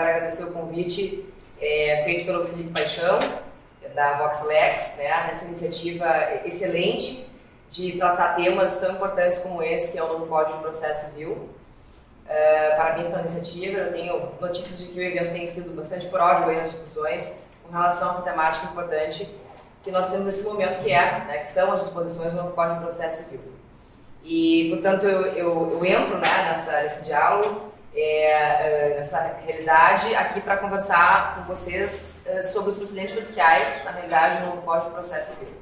lugar, agradecer o convite feito pelo Felipe Paixão, da VoxLex, né, nessa iniciativa excelente de tratar temas tão importantes como esse, que é o novo Código de Processo Civil. Parabéns pela iniciativa. Eu tenho notícias de que o evento tem sido bastante pródigo aí nas discussões com relação a essa temática importante que nós temos nesse momento, que são as disposições do novo Código de Processo Civil. E, portanto, eu entro, né, nesse diálogo, nessa realidade, aqui para conversar com vocês sobre os precedentes judiciais, na realidade, do novo Código de Processo Civil,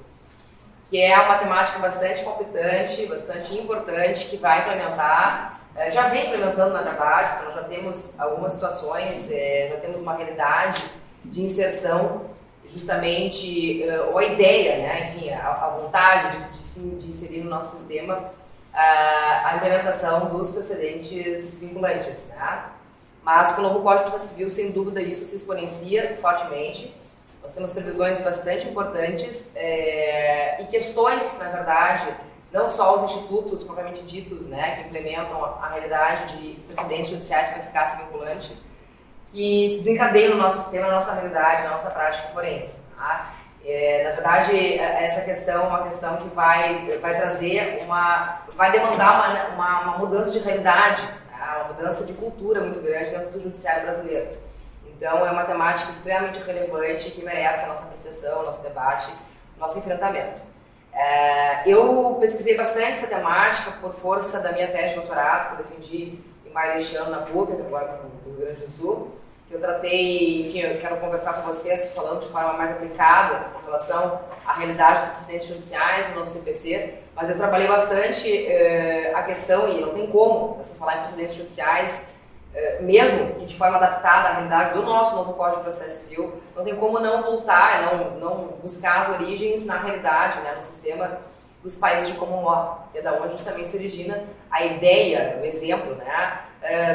que é uma temática bastante palpitante, bastante importante, que vai implementar, já vem implementando, na verdade, porque nós já temos algumas situações, já temos uma realidade de inserção, justamente, ou a ideia, né, enfim, a vontade de inserir no nosso sistema a implementação dos precedentes vinculantes, né? Mas com o novo Código de Processo Civil, sem dúvida, isso se exponencia fortemente. Nós temos previsões bastante importantes e questões, na verdade, não só os institutos propriamente ditos, né, que implementam a realidade de precedentes judiciais com eficácia vinculante, que desencadeiam no nosso sistema, na nossa realidade, na nossa prática forense. Tá? Na verdade, essa questão é uma questão que vai trazer vai demandar uma mudança de realidade, tá? Uma mudança de cultura muito grande dentro do judiciário brasileiro. Então, é uma temática extremamente relevante que merece a nossa apreciação, nosso debate, nosso enfrentamento. Eu pesquisei bastante essa temática por força da minha tese de doutorado, que eu defendi em maio deste ano na PUC, agora no Rio Grande do Sul. Eu tratei, enfim, eu quero conversar com vocês falando de forma mais aplicada com relação à realidade dos precedentes judiciais no novo CPC, mas eu trabalhei bastante a questão, e não tem como você falar em precedentes judiciais, mesmo que de forma adaptada à realidade do nosso novo Código de Processo Civil, não tem como não voltar, não buscar as origens na realidade, né, no sistema dos países de common law, que é da onde justamente se origina a ideia, o exemplo, né,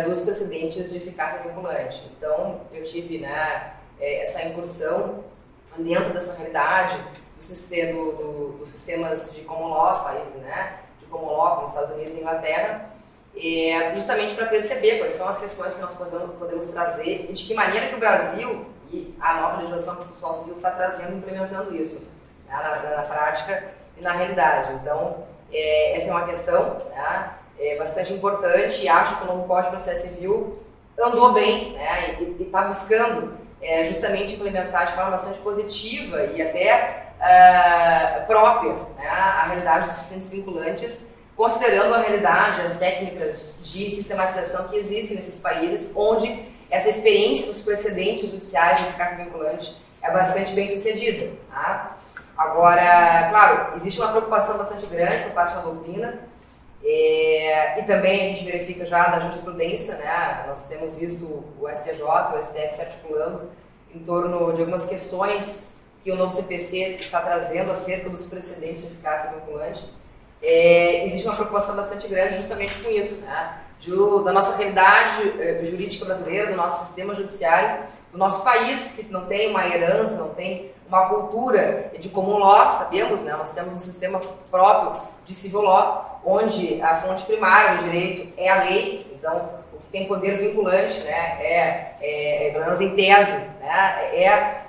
dos precedentes de eficácia vinculante. Então, eu tive, né, essa incursão dentro dessa realidade dos sistemas de common law, os países, né, de common law, como os Estados Unidos e Inglaterra, justamente para perceber quais são as questões que nós podemos trazer e de que maneira que o Brasil e a nova legislação processual civil está trazendo, implementando isso, né, na prática e na realidade. Então, essa é uma questão, né, bastante importante, e acho que o novo Código de Processo Civil andou bem, né, e está buscando justamente implementar de forma bastante positiva e até própria, né, a realidade dos precedentes vinculantes, considerando a realidade, as técnicas de sistematização que existem nesses países, onde essa experiência dos precedentes judiciais de eficácia vinculante é bastante bem sucedida. Tá? Agora, claro, existe uma preocupação bastante grande por parte da doutrina, e também a gente verifica já da jurisprudência, né? Nós temos visto o STJ, o STF se articulando em torno de algumas questões que o novo CPC está trazendo acerca dos precedentes de eficácia vinculante. Existe uma preocupação bastante grande justamente com isso, né? Da nossa realidade jurídica brasileira, do nosso sistema judiciário, do nosso país, que não tem uma herança, não tem uma cultura de common law, sabemos, né? Nós temos um sistema próprio de civil law, onde a fonte primária do direito é a lei, então o que tem poder vinculante, né, pelo menos em tese, né,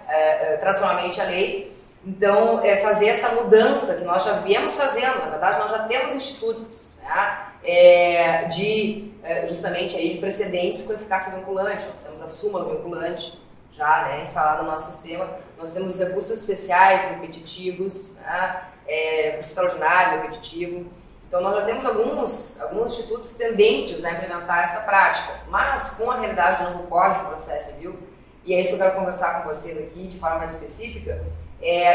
tradicionalmente a lei. Então, fazer essa mudança que nós já viemos fazendo, na verdade nós já temos institutos, né, justamente aí de precedentes com eficácia vinculante. Nós temos a súmula vinculante já, né, instalada no nosso sistema, nós temos os recursos especiais repetitivos, né, recurso extraordinário repetitivo. Então, nós já temos alguns institutos tendentes a implementar essa prática, mas com a realidade do novo Código de Processo Civil, e é isso que eu quero conversar com vocês aqui de forma mais específica,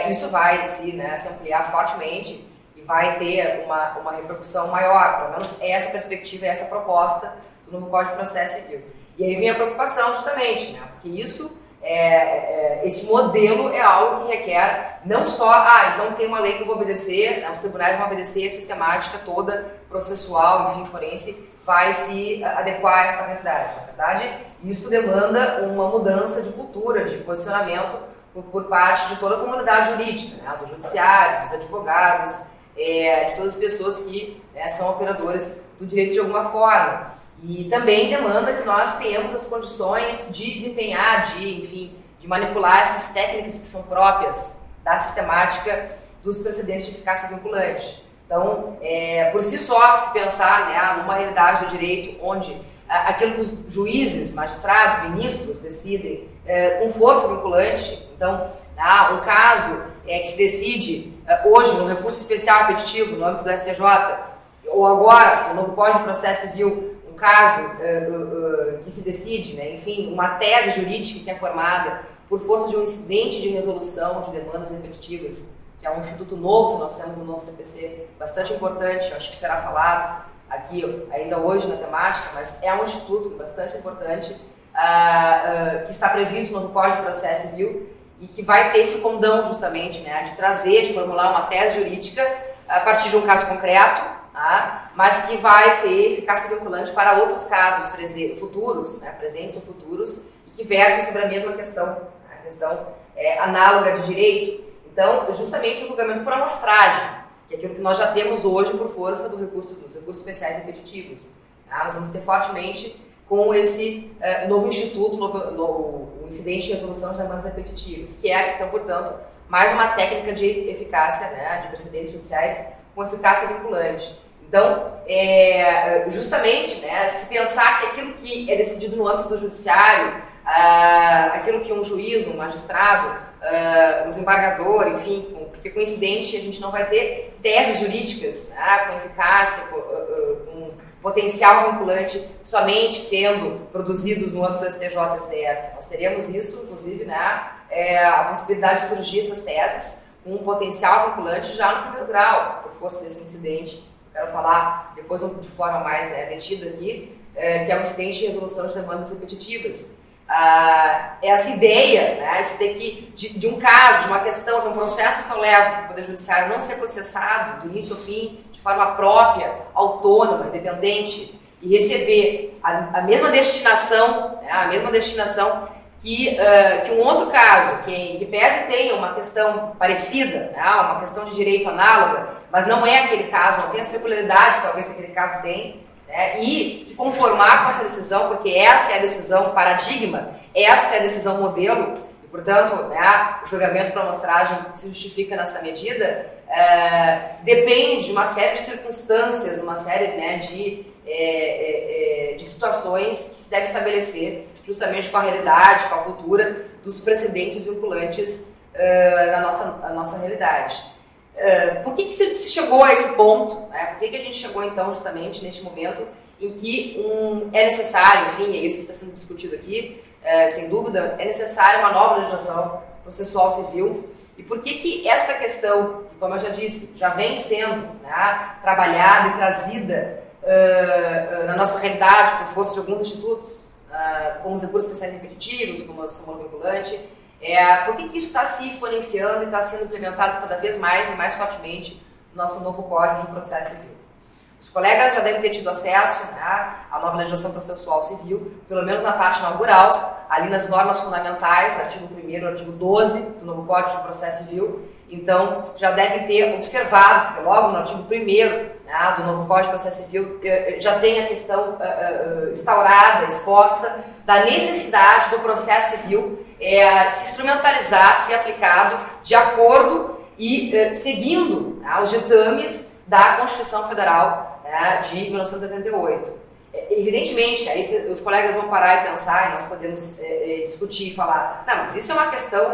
isso vai se ampliar fortemente e vai ter uma repercussão maior, pelo menos essa perspectiva, essa proposta do novo Código de Processo Civil. E aí vem a preocupação justamente, né, porque esse modelo é algo que requer não só, então tem uma lei que eu vou obedecer, né, os tribunais vão obedecer a sistemática toda, processual, enfim, forense, vai se adequar a essa realidade. Na verdade, isso demanda uma mudança de cultura, de posicionamento por parte de toda a comunidade jurídica, né, do judiciário, dos advogados, de todas as pessoas que, né, são operadores do direito de alguma forma. E também demanda que nós tenhamos as condições de desempenhar, de manipular essas técnicas que são próprias da sistemática dos precedentes de eficácia vinculante. Então, por si só, se pensar, né, numa realidade do direito onde aquilo que os juízes, magistrados, ministros decidem com força vinculante, então, um caso que se decide hoje no recurso especial repetitivo no âmbito do STJ, ou agora, no novo Código de Processo Civil, um caso que se decide, né, enfim, uma tese jurídica que é formada por força de um incidente de resolução de demandas repetitivas, que é um instituto novo que nós temos no novo CPC, bastante importante, eu acho que será falado aqui ainda hoje na temática, mas é um instituto bastante importante que está previsto no Código de Processo Civil e que vai ter esse condão justamente, né, de trazer, de formular uma tese jurídica a partir de um caso concreto, mas que vai ter eficácia vinculante para outros casos futuros, né, presentes ou futuros, e que versem sobre a mesma questão, a questão análoga de direito. Então, justamente o julgamento por amostragem, que é aquilo que nós já temos hoje por força dos recursos especiais repetitivos. Nós vamos ter fortemente com esse novo instituto, o incidente de resolução de demandas repetitivas, que é, então, portanto, mais uma técnica de eficácia, né, de precedentes judiciais com eficácia vinculante. Então, justamente, né, se pensar que aquilo que é decidido no âmbito do judiciário, aquilo que um juiz, um magistrado, um desembargador, enfim, porque com incidente a gente não vai ter teses jurídicas com eficácia, com potencial vinculante somente sendo produzidos no âmbito do STJ e STF. Nós teremos isso, inclusive, né, a possibilidade de surgir essas teses com um potencial vinculante já no primeiro grau, por força desse incidente. Quero falar depois de forma mais, né, detida aqui, que é um incidente de resolução de demandas repetitivas. Essa ideia, né, de um caso, de uma questão, de um processo que eu levo para o Poder Judiciário não ser processado do início ao fim, de forma própria, autônoma, independente, e receber a mesma destinação, né, que um outro caso, que pese tenha uma questão parecida, né, uma questão de direito análoga, mas não é aquele caso, não tem as peculiaridades talvez que aquele caso tem, e se conformar com essa decisão, porque essa é a decisão paradigma, essa é a decisão modelo, e, portanto, né, o julgamento por amostragem se justifica nessa medida, depende de uma série de circunstâncias, uma série, né, de situações que se deve estabelecer justamente com a realidade, com a cultura dos precedentes vinculantes na nossa realidade. Por que se chegou a esse ponto? Né? Por que a gente chegou, então, justamente neste momento em que é necessário, enfim, é isso que está sendo discutido aqui, sem dúvida, é necessária uma nova legislação processual civil. E por que esta questão, que, como eu já disse, já vem sendo, né, trabalhada e trazida na nossa realidade por força de alguns institutos, como os recursos especiais repetitivos, como a súmula vinculante, por que isso está se exponenciando e está sendo implementado cada vez mais e mais fortemente no nosso novo Código de Processo Civil? Os colegas já devem ter tido acesso, né, à nova legislação processual civil, pelo menos na parte inaugural, ali nas normas fundamentais, artigo 1º, artigo 12 do novo Código de Processo Civil. Então, já devem ter observado, porque logo no artigo 1º, né, do novo Código de Processo Civil, já tem a questão instaurada, exposta, da necessidade do processo civil se instrumentalizar, ser aplicado de acordo e seguindo os ditames da Constituição Federal, né, de 1988. Evidentemente, aí os colegas vão parar e pensar, e nós podemos discutir e falar, não, mas isso é uma questão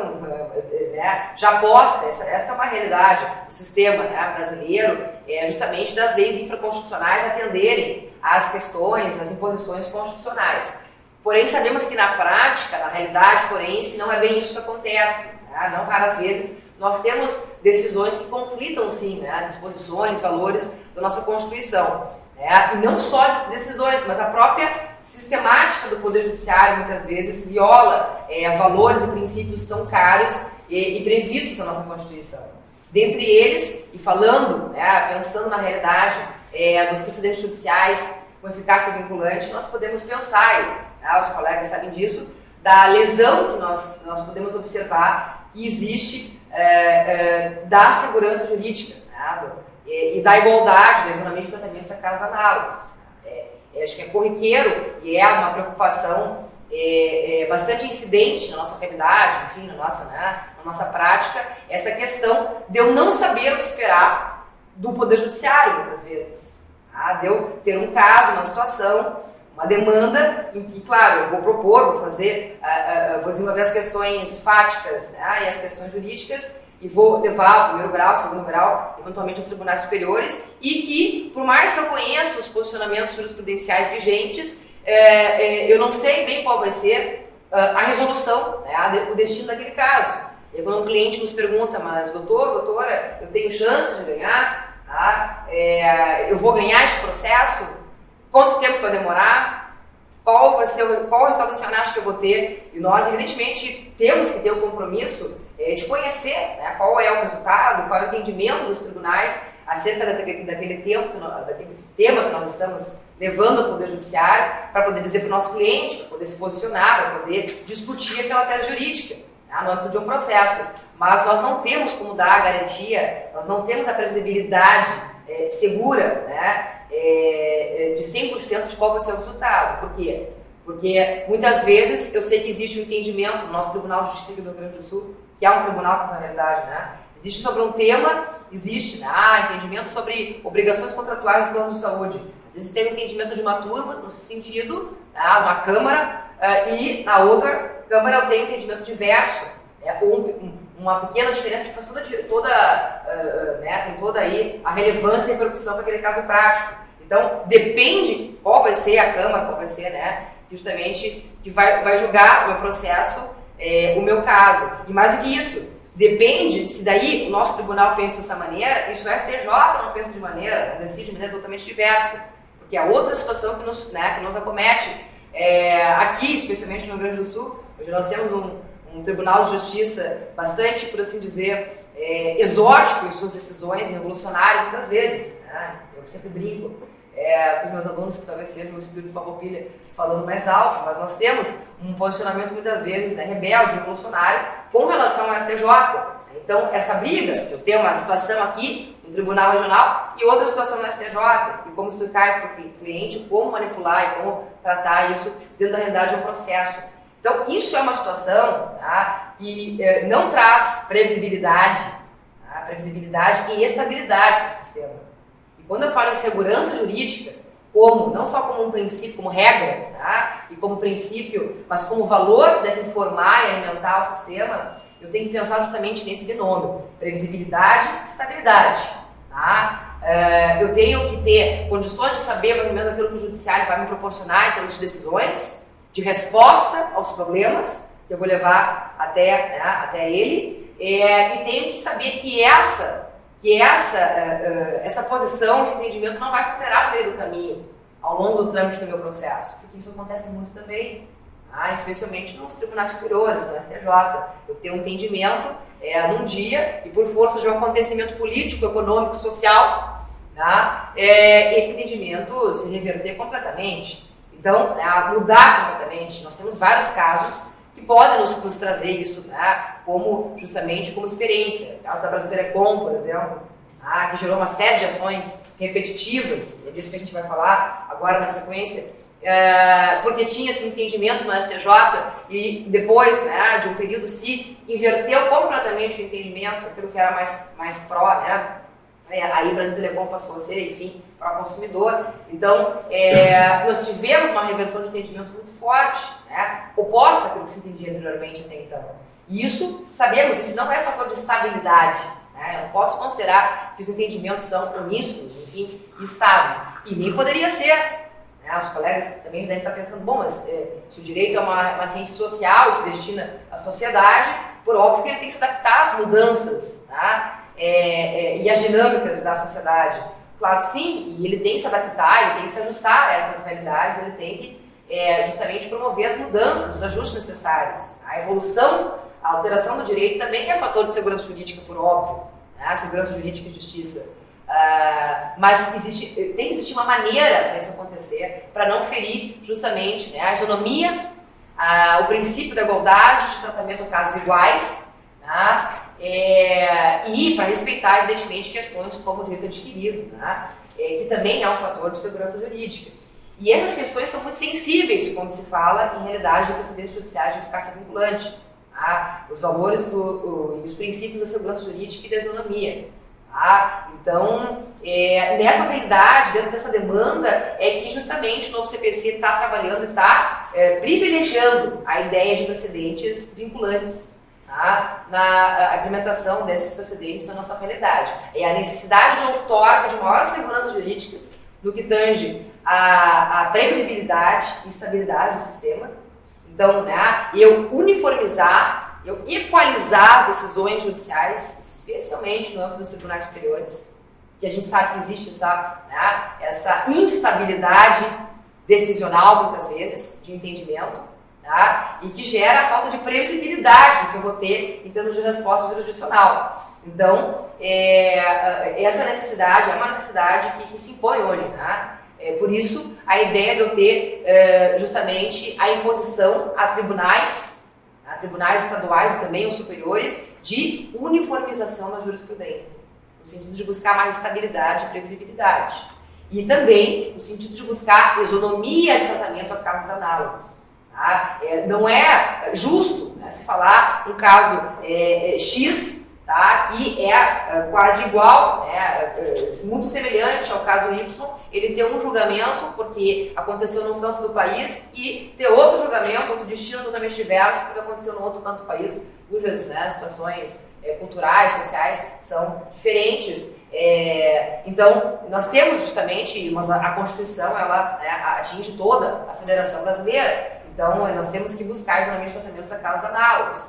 né, já posta, essa é uma realidade do sistema, né, brasileiro, justamente das leis infraconstitucionais atenderem às questões, às imposições constitucionais. Porém, sabemos que na prática, na realidade forense, não é bem isso que acontece. Né? Não raras vezes nós temos decisões que conflitam, sim, né? Disposições, valores da nossa Constituição. Né? E não só decisões, mas a própria sistemática do Poder Judiciário, muitas vezes, viola valores e princípios tão caros e previstos na nossa Constituição. Dentre eles, e falando, né, pensando na realidade dos precedentes judiciais com eficácia vinculante, nós podemos pensar, os colegas sabem disso, da lesão que nós podemos observar que existe da segurança jurídica, né, e da igualdade, do isolamento de tratamentos a casos análogos. acho que é corriqueiro e é uma preocupação bastante incidente na nossa realidade, enfim, na nossa prática, essa questão de eu não saber o que esperar do Poder Judiciário, muitas vezes. Tá? De eu ter um caso, uma situação, uma demanda em que, claro, eu vou propor, vou desenvolver as questões fáticas, né, e as questões jurídicas, e vou levar o primeiro grau, o segundo grau, eventualmente aos tribunais superiores, e que, por mais que eu conheça os posicionamentos jurisprudenciais vigentes, eu não sei bem qual vai ser a resolução, né, o destino daquele caso. E quando um cliente nos pergunta, mas doutora, eu tenho chance de ganhar? Tá? Eu vou ganhar esse processo? Quanto tempo vai demorar? Qual o resultado acionário que eu vou ter? E nós, evidentemente, temos que ter o compromisso de conhecer, né, qual é o resultado, qual é o entendimento dos tribunais acerca daquele tema que nós estamos levando ao Poder Judiciário, para poder dizer para o nosso cliente, para poder se posicionar, para poder discutir aquela tese jurídica, né, no âmbito de um processo. Mas nós não temos como dar a garantia, nós não temos a previsibilidade segura, né, de 100% de qual vai ser o resultado. Por quê? Porque muitas vezes eu sei que existe um entendimento no nosso Tribunal de Justiça aqui do Rio Grande do Sul, que é um tribunal com essa realidade, né? Existe sobre um tema, entendimento sobre obrigações contratuais dos planos de saúde. Às vezes tem o entendimento de uma turma, no sentido, uma Câmara, e na outra Câmara eu tenho entendimento diverso, uma pequena diferença que faz tem toda aí a relevância e repercussão para aquele caso prático. Então, depende qual vai ser a Câmara, qual vai ser, né, justamente, que vai julgar o meu processo, o meu caso. E mais do que isso, depende se daí o nosso tribunal pensa dessa maneira, isso o STJ não pensa de maneira, não decide de maneira totalmente diversa. Porque é outra situação que nos acomete. Aqui, especialmente no Rio Grande do Sul, hoje nós temos um Tribunal de Justiça bastante, por assim dizer, exótico em suas decisões, revolucionário muitas vezes. Né? Eu sempre brinco com os meus alunos, que talvez seja o espírito farroupilha falando mais alto, mas nós temos um posicionamento muitas vezes, né, rebelde, revolucionário, com relação ao STJ. Então, essa briga, de eu ter uma situação aqui no Tribunal Regional e outra situação no STJ, e como explicar isso para o cliente, como manipular e como tratar isso dentro da realidade de um processo. Então, isso é uma situação, tá, que não traz previsibilidade e estabilidade para o sistema. E quando eu falo em segurança jurídica, não só como um princípio, como regra, tá, e como princípio, mas como valor que deve informar e alimentar o sistema, eu tenho que pensar justamente nesse binômio, previsibilidade e estabilidade. Tá? Eu tenho que ter condições de saber mais ou menos aquilo que o judiciário vai me proporcionar em termos de decisões, de resposta aos problemas que eu vou levar até ele, e tenho que saber que essa posição, esse entendimento não vai se alterar no meio do caminho, ao longo do trâmite do meu processo, porque isso acontece muito também, especialmente nos tribunais superiores, no STJ. Eu tenho um entendimento num dia, e por força de um acontecimento político, econômico, social, esse entendimento se reverter completamente. Então, mudar completamente. Nós temos vários casos que podem nos trazer isso, justamente como experiência. O caso da Brasil Telecom, por exemplo, que gerou uma série de ações repetitivas, é disso que a gente vai falar agora na sequência, porque tinha esse entendimento no STJ e depois, de um período, se inverteu completamente o entendimento, aquilo que era mais pró, aí o Brasil Telecom passou a ser, enfim, para o consumidor. Então, nós tivemos uma reversão de entendimento muito forte, oposta àquilo que se entendia anteriormente até então. E isso, sabemos, isso não é fator de estabilidade. Eu não posso considerar que os entendimentos são uníssonos, enfim, estáveis. E nem poderia ser. Os colegas também devem estar pensando, mas se o direito é uma ciência social, se destina à sociedade, por óbvio que ele tem que se adaptar às mudanças, e às dinâmicas da sociedade. Claro que sim, e ele tem que se adaptar, ele tem que se ajustar a essas realidades, ele tem que justamente promover as mudanças, os ajustes necessários. A evolução, a alteração do direito também é fator de segurança jurídica, por óbvio, segurança jurídica e justiça. Mas tem que existir uma maneira para isso acontecer, para não ferir justamente a isonomia, o princípio da igualdade, de tratamento de casos iguais, e para respeitar, evidentemente, questões como o direito adquirido, que também é um fator de segurança jurídica. E essas questões são muito sensíveis quando se fala, em realidade, de precedentes judiciais de eficácia vinculante. Tá? Os valores e os princípios da segurança jurídica e da isonomia. Tá? Então, nessa realidade, dentro dessa demanda, é que justamente o novo CPC está trabalhando e está privilegiando a ideia de precedentes vinculantes, tá? Na implementação desses precedentes na nossa realidade. É a necessidade de outorga de maior segurança jurídica no que tange a previsibilidade e estabilidade do sistema. Então, né, eu uniformizar, eu equalizar decisões judiciais, especialmente no âmbito dos tribunais superiores, que a gente sabe que existe essa instabilidade decisional, muitas vezes, de entendimento, tá? E que gera a falta de previsibilidade que eu vou ter em termos de resposta jurisdicional. Então, essa necessidade é uma necessidade que se impõe hoje, né? Por isso, a ideia de eu ter justamente a imposição a tribunais estaduais e também os superiores, de uniformização da jurisprudência, no sentido de buscar mais estabilidade e previsibilidade. E também no sentido de buscar isonomia de tratamento a casos análogos. Tá? Não é justo, né, se falar um caso X, tá, que é quase igual, né, muito semelhante ao caso Y, ele ter um julgamento porque aconteceu num canto do país e ter outro julgamento, outro destino totalmente diverso porque aconteceu num outro canto do país, cujas, né, situações culturais, sociais são diferentes. Então, nós temos justamente, mas a Constituição, ela, né, atinge toda a Federação Brasileira, então nós temos que buscar isonomia de tratamentos a casos análogos.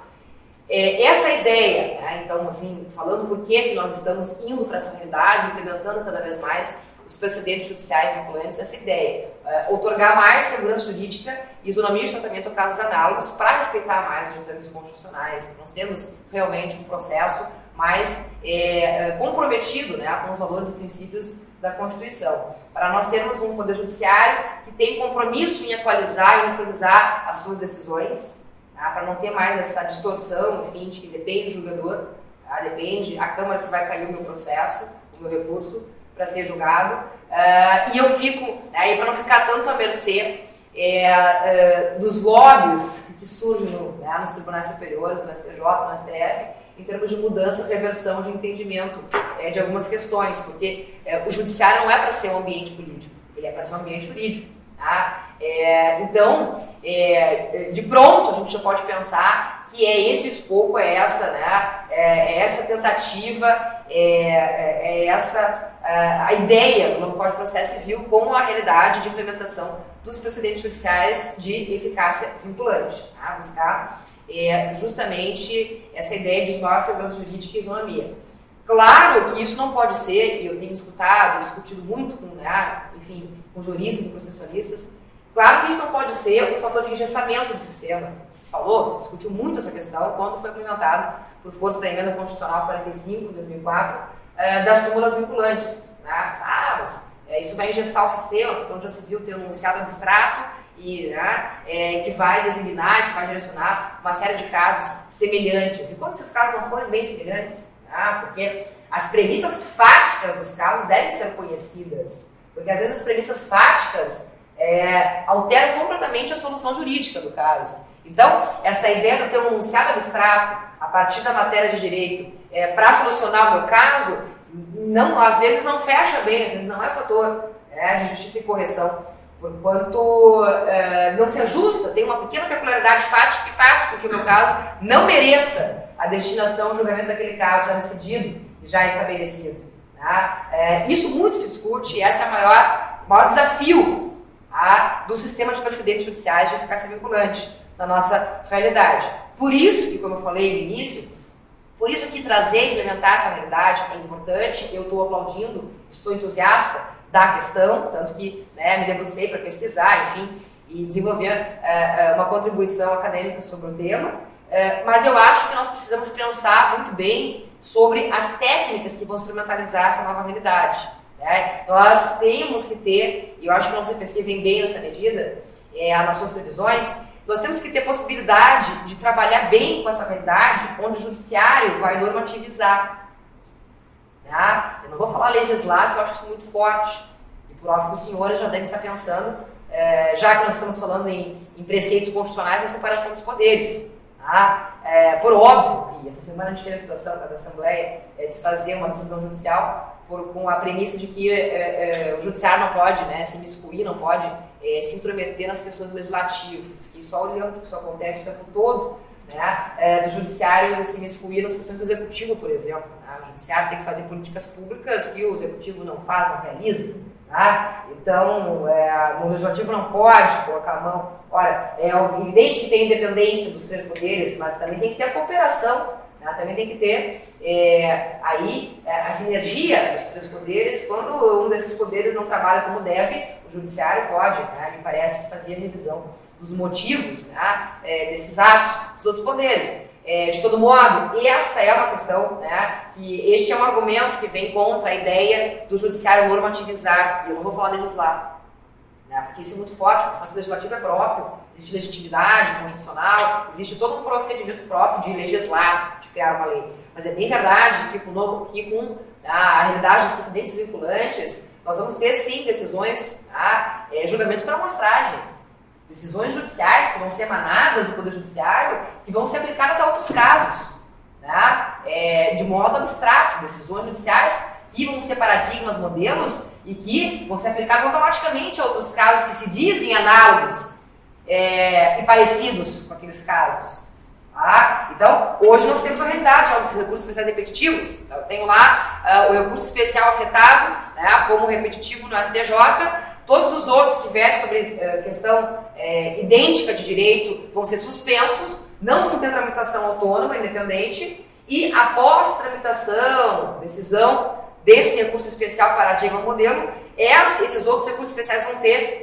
Essa ideia, né, então, assim, falando por que nós estamos indo para essa realidade, implementando cada vez mais os precedentes judiciais vinculantes, essa ideia, outorgar mais segurança jurídica e isonomia de tratamento a casos análogos para respeitar mais os ditames constitucionais. Nós temos realmente um processo mais comprometido, né, com os valores e princípios da Constituição. Para nós termos um poder judiciário que tem compromisso em equalizar e uniformizar as suas decisões, tá, para não ter mais essa distorção, enfim, de que depende do julgador, tá, depende a Câmara que vai cair o meu processo, o meu recurso, para ser julgado, e eu fico, aí para não ficar tanto à mercê dos lobbies que surgem nos tribunais superiores, no STJ, no STF, em termos de mudança, reversão de entendimento de algumas questões, porque o judiciário não é para ser um ambiente político, ele é para ser um ambiente jurídico. Tá? Então, de pronto, a gente já pode pensar que esse escopo, essa, né, essa tentativa, a ideia do novo Código de Processo Civil com a realidade de implementação dos precedentes judiciais de eficácia vinculante. Tá? Buscar justamente essa ideia de maior segurança jurídica e isonomia. Claro que isso não pode ser, e eu tenho discutido muito com, enfim, com juristas e processualistas, claro que isso não pode ser um fator de engessamento do sistema. Se falou, se discutiu muito essa questão quando foi implementado por força da Emenda Constitucional 45 de 2004, das súmulas vinculantes. Né? Mas isso vai engessar o sistema, porque onde já se viu ter um enunciado abstrato e que vai designar, que vai direcionar uma série de casos semelhantes. E quando esses casos não forem bem semelhantes, porque as premissas fáticas dos casos devem ser conhecidas, porque às vezes as premissas fáticas alteram completamente a solução jurídica do caso. Então, essa ideia de ter um enunciado abstrato a partir da matéria de direito para solucionar o meu caso, às vezes não fecha bem, às vezes não é fator de justiça e correção, porquanto não se ajusta, tem uma pequena peculiaridade fática que faz com que o meu caso não mereça a destinação, o julgamento daquele caso já decidido e já estabelecido. Tá? Isso muito se discute, e esse é o maior desafio, tá, do sistema de precedentes judiciais de eficácia vinculante na nossa realidade. Por isso que, como eu falei no início, por isso que trazer e implementar essa realidade é importante. Eu estou aplaudindo, estou entusiasta da questão, tanto que me debrucei para pesquisar, enfim, e desenvolver uma contribuição acadêmica sobre o tema. Mas eu acho que nós precisamos pensar muito bem sobre as técnicas que vão instrumentalizar essa nova realidade. Né? Nós temos que ter, e eu acho que o nosso CPC vem bem nessa medida, nas suas previsões, nós temos que ter possibilidade de trabalhar bem com essa realidade, onde o judiciário vai normativizar. Tá? Eu não vou falar legislar, porque eu acho isso muito forte. E por óbvio que os senhores já devem estar pensando já que nós estamos falando em preceitos constitucionais, a separação dos poderes. Tá? Por óbvio, e essa semana a gente teve a situação da Assembleia de se fazer uma decisão judicial com a premissa de que o judiciário não pode, né, se imiscuir, não pode se intrometer nas questões do legislativo. Fiquei só olhando que isso acontece o tempo todo, né, do judiciário se imiscuir nas questões do executivo, por exemplo. Né? O judiciário tem que fazer políticas públicas que o executivo não faz, não realiza. Tá? Então, no legislativo não pode colocar a mão. Ora, é evidente que tem independência dos três poderes, mas também tem que ter a cooperação, né? Também tem que ter a sinergia dos três poderes. Quando um desses poderes não trabalha como deve, o judiciário pode, né? Me parece, fazer a revisão dos motivos, né? Desses atos dos outros poderes. De todo modo, esta é uma questão, né, que este é um argumento que vem contra a ideia do judiciário normativizar, e eu não vou falar legislar, né, porque isso é muito forte, o processo legislativo é próprio, existe legitimidade constitucional, existe todo um procedimento próprio de legislar, de criar uma lei. Mas é bem verdade que com a realidade dos precedentes vinculantes, nós vamos ter sim decisões, julgamentos por amostragem. Decisões judiciais que vão ser emanadas do Poder Judiciário, que vão ser aplicadas a outros casos, né? De modo abstrato, decisões judiciais que vão ser paradigmas, modelos, e que vão ser aplicados automaticamente a outros casos que se dizem análogos e parecidos com aqueles casos. Tá? Então, hoje nós temos a realidade dos recursos especiais repetitivos. Eu tenho lá o recurso especial afetado, né, como repetitivo no STJ. Todos os outros que vierem sobre questão idêntica de direito vão ser suspensos, não vão ter tramitação autônoma, independente, e após tramitação, decisão desse recurso especial paradigma modelo, esses outros recursos especiais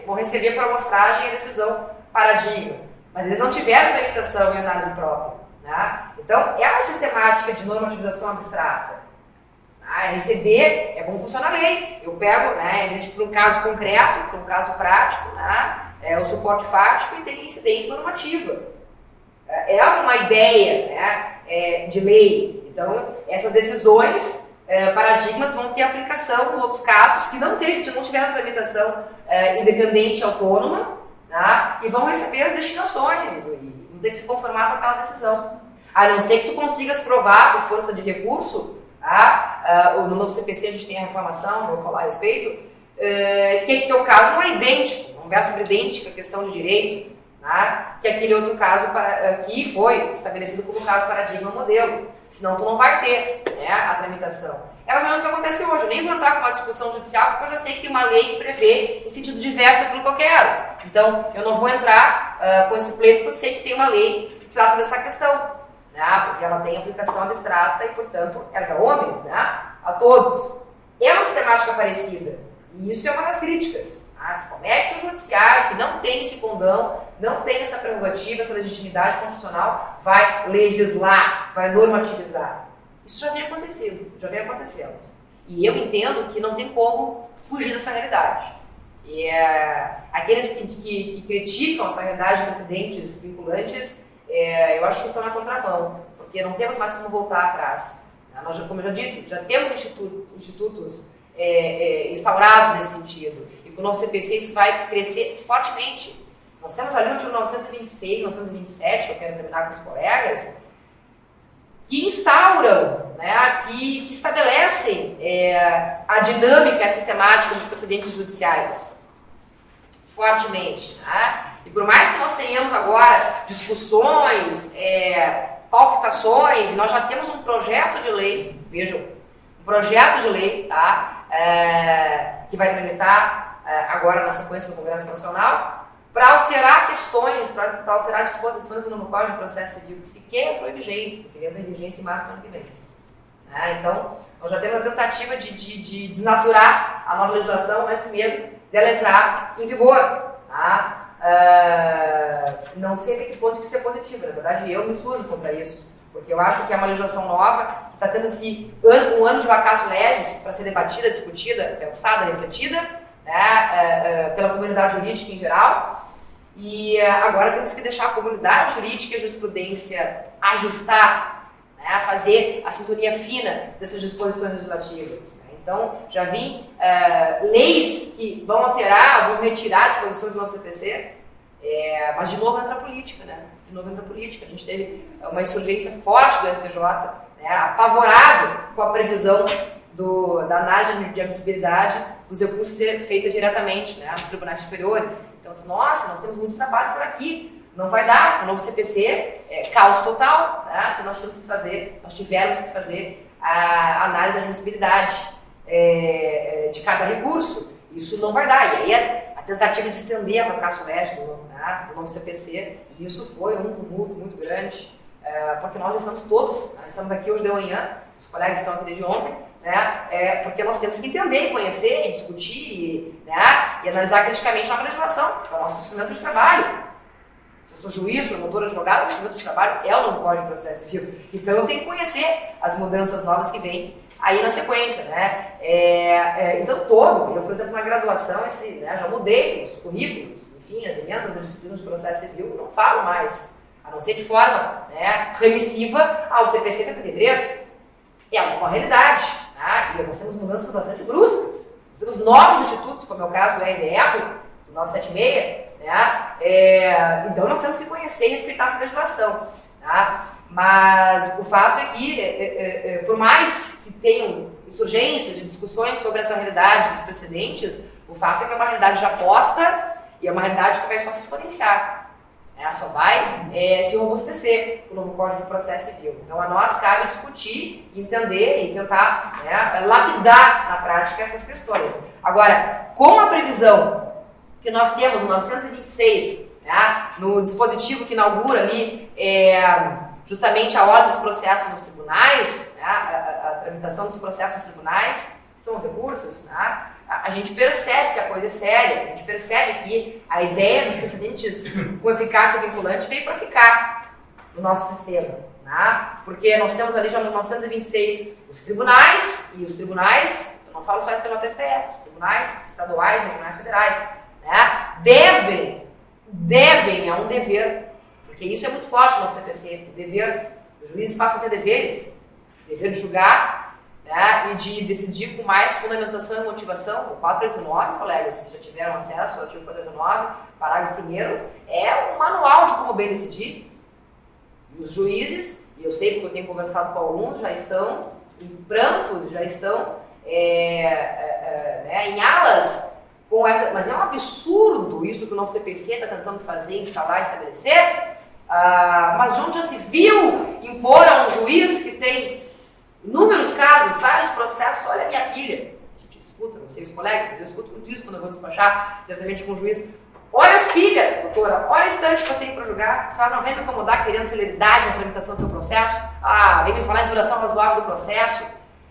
vão receber por amostragem a decisão paradigma. Mas eles não tiveram tramitação e análise própria. Né? Então, é uma sistemática de normativização abstrata. Receber é como funciona a lei. Eu pego, para um caso concreto, para um caso prático, o suporte fático e tem incidência normativa. É uma ideia de lei. Então, essas decisões, paradigmas vão ter aplicação nos outros casos que não tiveram tramitação independente autônoma, e vão receber as destinações e vão ter que se conformar com aquela decisão. A não ser que tu consigas provar por força de recurso. No novo CPC a gente tem a reclamação, vou falar a respeito, que teu caso não é idêntico, não é sobre idêntica a questão de direito, que aquele outro caso que foi estabelecido como caso paradigma modelo, senão tu não vai ter a tramitação. É mais ou menos o que acontece hoje. Eu nem vou entrar com uma discussão judicial porque eu já sei que tem uma lei que prevê em sentido diverso aquilo que eu quero. Então, eu não vou entrar com esse pleito porque eu sei que tem uma lei que trata dessa questão. Porque ela tem aplicação abstrata e, portanto, erga omnes, a todos. É uma sistemática parecida. E isso é uma das críticas. Como é que o judiciário, que não tem esse condão, não tem essa prerrogativa, essa legitimidade constitucional, vai legislar, vai normativizar? Isso já vem acontecendo. E eu entendo que não tem como fugir dessa realidade. E aqueles que criticam essa realidade de precedentes vinculantes, eu acho que estão na contramão, porque não temos mais como voltar atrás. Nós, como eu já disse, já temos institutos instaurados nesse sentido. E com o novo CPC isso vai crescer fortemente. Nós temos ali no artigo 926, 927, que eu quero examinar com os colegas, que instauram, que estabelecem a dinâmica sistemática dos procedimentos judiciais fortemente. E por mais que nós tenhamos agora discussões, palpitações, nós já temos um projeto de lei, vejam, um projeto de lei, que vai tramitar agora na sequência do Congresso Nacional, para alterar questões, para alterar disposições no Código de Processo Civil, que sequer entrou em vigência, porque entra em vigência em março do ano que vem. Então, nós já temos a tentativa de desnaturar a nova legislação antes mesmo dela entrar em vigor. Não sei até que ponto isso é positivo. Na verdade, eu me surjo contra isso, porque eu acho que é uma legislação nova que está tendo um ano de vacatio legis para ser debatida, discutida, pensada, refletida, pela comunidade jurídica em geral. E agora temos que deixar a comunidade jurídica e a jurisprudência ajustar, fazer a sintonia fina dessas disposições legislativas. Então, já vi leis que vão alterar, vão retirar disposições do novo CPC, mas de novo entra a política, né? De novo entra a política. A gente teve uma insurgência forte do STJ, né? Apavorado com a previsão da análise de admissibilidade dos recursos ser feita diretamente, né, nos tribunais superiores. Então, nossa, nós temos muito trabalho por aqui, não vai dar. O novo CPC caos total, né, se nós tivermos que fazer a análise da admissibilidade de cada recurso. Isso não vai dar. E aí a tentativa de estender a vacatio legis do novo CPC, e isso foi um tumulto muito grande, porque nós estamos estamos aqui hoje de manhã, os colegas estão aqui desde ontem, né, porque nós temos que entender, conhecer, discutir, né, e analisar criticamente a legislação, que é o nosso instrumento de trabalho. Se eu sou juiz, promotor, advogado, o instrumento de trabalho é o novo Código de Processo Civil. Então eu tenho que conhecer as mudanças novas que vêm aí na sequência, né. Então eu, por exemplo, na graduação, já mudei os currículos, enfim, as emendas das disciplinas de processo civil, não falo mais, a não ser de forma, né, remissiva ao CPC 73. É uma realidade, né? E nós temos mudanças bastante bruscas. Nós temos novos institutos, como é o caso do RDR, do 976, né? Então nós temos que conhecer e respeitar essa legislação. Tá? Mas o fato é que, por mais que tenham insurgências de discussões sobre essa realidade dos precedentes, o fato é que é uma realidade já posta e é uma realidade que vai só se exponenciar. Só vai se robustecer o novo Código de Processo Civil. Então, a nós cabe discutir, entender e tentar lapidar na prática essas questões. Agora, com a previsão que nós temos no 926, no dispositivo que inaugura ali justamente a ordem dos processos nos tribunais, a tramitação dos processos nos tribunais, que são os recursos, a gente percebe que a coisa é séria, a gente percebe que a ideia dos precedentes com eficácia vinculante veio para ficar no nosso sistema, porque nós temos ali já no 926 os tribunais, e os tribunais, eu não falo só STJ e STF, os tribunais estaduais, regionais, federais, devem, é um dever, porque isso é muito forte no nosso CPC, o dever, os juízes passam a ter deveres, dever de julgar, e de decidir com mais fundamentação e motivação. O 489, colegas, se já tiveram acesso ao artigo 489, parágrafo 1º, é um manual de como bem decidir. E os juízes, e eu sei porque eu tenho conversado com alguns, já estão em prantos, já estão em alas com essa. Mas é um absurdo isso que o nosso CPC está tentando fazer, instalar, estabelecer. Mas onde já se viu impor a um juiz que tem inúmeros casos, vários processos, olha a minha pilha. A gente escuta, não sei os colegas, mas eu escuto muito isso quando eu vou despachar diretamente com o juiz. Olha as pilhas, doutora, olha a estante que eu tenho para julgar. A senhora não vem me incomodar querendo celeridade na tramitação do seu processo? Vem me falar em duração razoável do processo.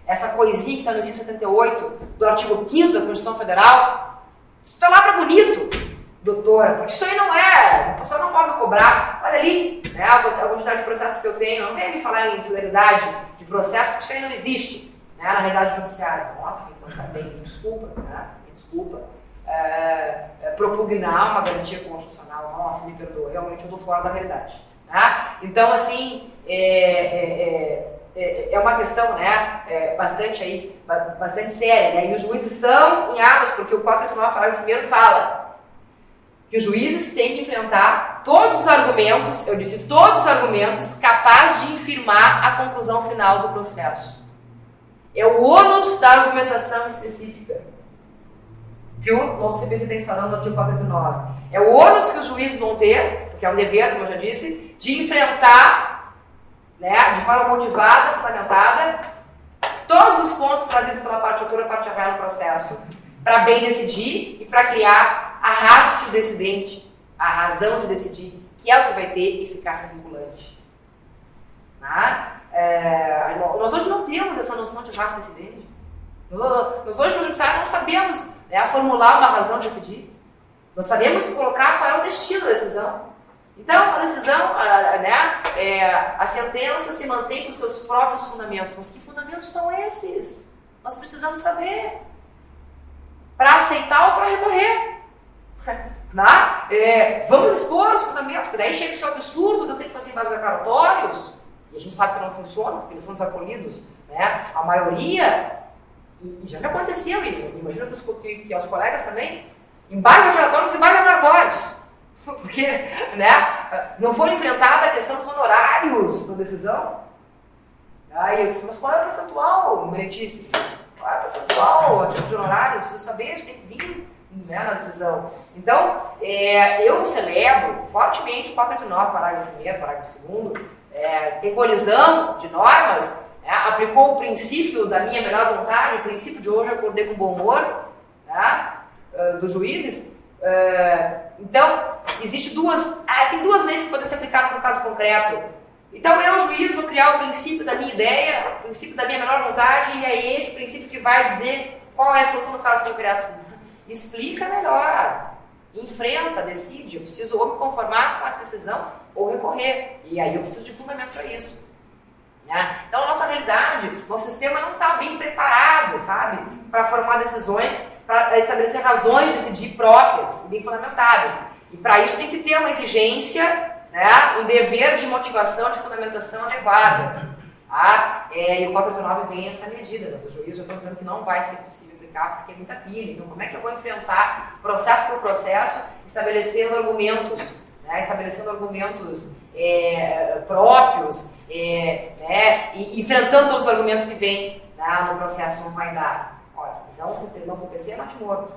Essa coisinha que está no inciso 78 do artigo 5º da Constituição Federal. Isso está lá para bonito, doutora, porque isso aí não é, a pessoa não pode me cobrar. Olha ali, a quantidade de processos que eu tenho. Não vem me falar em celeridade de processo, porque isso aí não existe, na realidade judiciária. Nossa, então tá bem, me desculpa, me desculpa. Propugnar uma garantia constitucional, nossa, me perdoa, realmente eu estou fora da realidade. Então, assim, é uma questão bastante séria, e os juízes estão em alas, porque o 489, parágrafo 1º, fala que os juízes têm que enfrentar todos os argumentos, eu disse todos os argumentos, capazes de infirmar a conclusão final do processo. É o ônus da argumentação específica que o novo CPC está instalando no artigo 489. É o ônus que os juízes vão ter, porque é um dever, como eu já disse, de enfrentar, de forma motivada, fundamentada, todos os pontos trazidos pela parte autora e parte avaliada no processo, para bem decidir e para criar a ratio decidente, a razão de decidir, que é o que vai ter eficácia vinculante. Nós hoje não temos essa noção de ratio decidente. Nós hoje no judiciário não sabemos formular uma razão de decidir. Nós sabemos colocar qual é o destino da decisão. Então, a decisão, a sentença se mantém com seus próprios fundamentos. Mas que fundamentos são esses? Nós precisamos saber. Para aceitar ou para recorrer. Vamos expor os fundamentos, porque daí chega esse absurdo de eu ter que fazer embargos declaratórios, e a gente sabe que não funciona, porque eles são desacolhidos, a maioria, E já me aconteceu, e imagino que aos colegas também, embargos operatórios e embargos operatórios. Porque, né, não foi enfrentada a questão dos honorários da decisão. Aí eu disse, mas qual é o percentual, Meretice? Qual é o percentual de honorário? Eu preciso saber, a gente tem que vir, né, na decisão. Então, eu celebro fortemente o 489, parágrafo 1º, parágrafo 2º, tem colisão de normas, aplicou o princípio da minha melhor vontade, o princípio de hoje eu acordei com bom humor, tá, dos juízes. Então, tem duas leis que podem ser aplicadas no caso concreto. Então eu, juiz, vou criar o princípio da minha ideia, o princípio da minha melhor vontade, e é esse princípio que vai dizer qual é a solução no caso concreto. Explica melhor, enfrenta, decide. Eu preciso ou me conformar com essa decisão ou recorrer. E aí eu preciso de fundamento para isso. Então, a nossa realidade, nosso sistema não está bem preparado, sabe, para formar decisões, para estabelecer razões de decidir próprias e bem fundamentadas. E para isso tem que ter uma exigência, né, um dever de motivação, de fundamentação adequada. E o 489 vem essa medida, mas os juízes já estão dizendo que não vai ser possível aplicar porque é muita pilha. Então, como é que eu vou enfrentar processo por processo, estabelecendo argumentos, próprios, e enfrentando todos os argumentos que vêm, né, no processo? Não vai dar. Olha, então o CPC é mate-morto.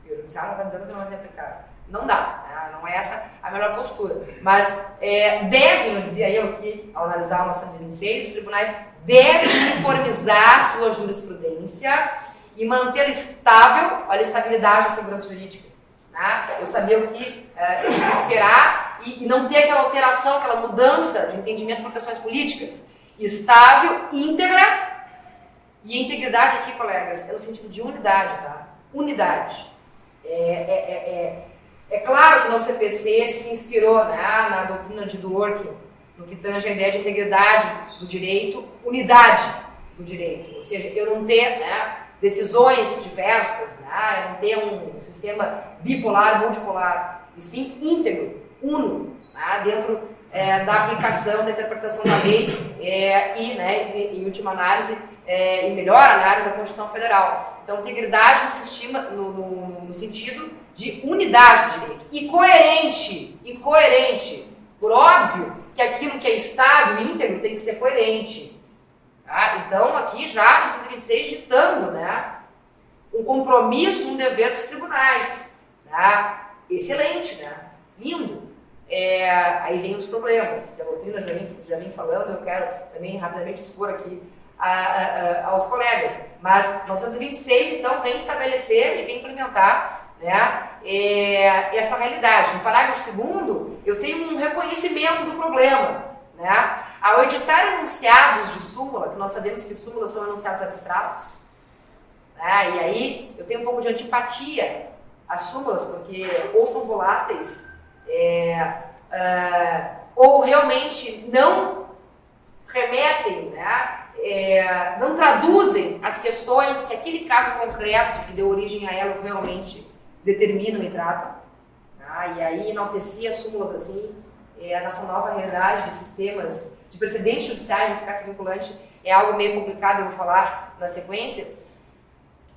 E o judiciário está dizendo que não vai ser aplicado. Não dá, né? Não é essa a melhor postura. Mas devem, eu dizia eu aqui, ao analisar o 926, os tribunais devem uniformizar sua jurisprudência e manter estável, olha, a estabilidade da segurança jurídica. Né? Eu sabia o que esperar e não ter aquela alteração, aquela mudança de entendimento por questões políticas. Estável, íntegra, e a integridade aqui, colegas, é no sentido de unidade, tá? Unidade. É claro que no CPC se inspirou, né, na doutrina de Dworkin, no que tange a ideia de integridade do direito, unidade do direito. Ou seja, eu não ter, né, decisões diversas, né, eu não ter um sistema bipolar, multipolar, e sim íntegro, uno, né, dentro da aplicação, da interpretação da lei em última análise, e melhor análise da Constituição Federal. Então, integridade no sentido de unidade de direito. E coerente. Por óbvio que aquilo que é estável e íntegro tem que ser coerente. Tá? Então, aqui já no 126, ditando, né, um compromisso, um dever dos tribunais. Tá? Excelente, né? Lindo. Aí vem os problemas. A doutrina já vem falando, eu quero também rapidamente expor aqui aos colegas. Mas 926, então, vem estabelecer e vem implementar, né, essa realidade. No parágrafo 2º, eu tenho um reconhecimento do problema. Né? Ao editar enunciados de súmula, que nós sabemos que súmulas são enunciados abstratos, né? E aí eu tenho um pouco de antipatia às súmulas, porque ou são voláteis, ou realmente não remetem, né, não traduzem as questões que aquele caso concreto que deu origem a elas realmente determinam e tratam. Tá? E aí enaltecia as súmulas assim, nessa nova realidade de sistemas de precedentes judiciais de eficácia vinculante, é algo meio complicado, eu vou falar na sequência.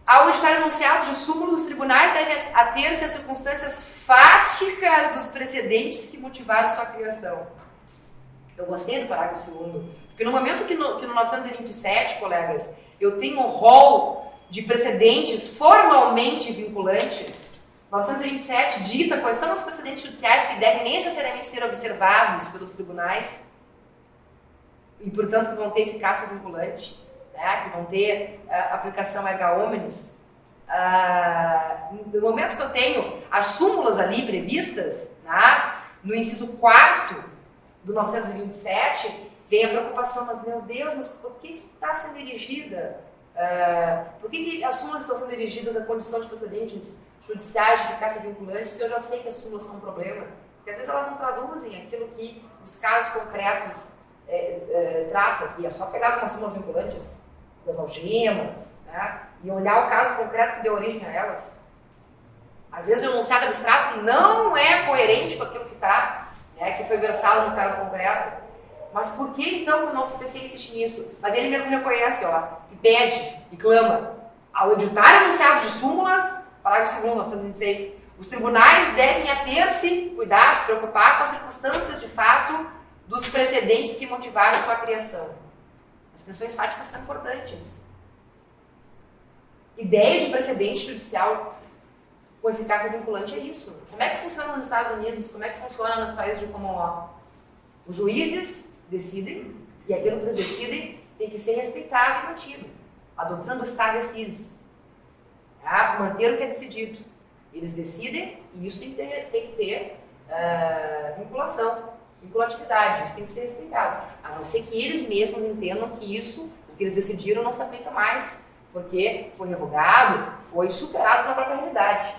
Ao estar enunciados de súmulas, os tribunais devem ater-se às circunstâncias fáticas dos precedentes que motivaram sua criação. Eu gostei do parágrafo 2º, porque no momento que no 927, colegas, eu tenho um rol de precedentes formalmente vinculantes, 927 dita quais são os precedentes judiciais que devem necessariamente ser observados pelos tribunais e, portanto, que vão ter eficácia vinculante, né, que vão ter aplicação erga omnes. No momento que eu tenho as súmulas ali previstas, né, no inciso 4º do 927, vem a preocupação, mas meu Deus, mas por que está sendo dirigida? Por que as súmulas estão sendo dirigidas à condição de precedentes judiciais de eficácia vinculante se eu já sei que as súmulas são um problema? Porque às vezes elas não traduzem aquilo que os casos concretos tratam, e é só pegar algumas súmulas vinculantes das algemas, né, e olhar o caso concreto que deu origem a elas. Às vezes o enunciado abstrato não é coerente com aquilo que está, né, que foi versado no caso concreto. Mas por que então o nosso CPC insiste nisso? Mas ele mesmo reconhece, ó, e pede, e clama. ao editar enunciados de súmulas, parágrafo 2º, 926, os tribunais devem ater-se, cuidar, se preocupar com as circunstâncias de fato dos precedentes que motivaram sua criação. As questões fáticas são importantes. Ideia de precedente judicial com eficácia vinculante é isso. Como é que funciona nos Estados Unidos? Como é que funciona nos países de common law? Os juízes decidem, e aquilo que eles decidem tem que ser respeitado e mantido. A doutrina do Estado decisis. Manter o que é decidido. Eles decidem e isso tem que ter vinculatividade, isso tem que ser respeitado. A não ser que eles mesmos entendam que isso, o que eles decidiram, não se aplica mais, porque foi revogado, foi superado pela própria realidade.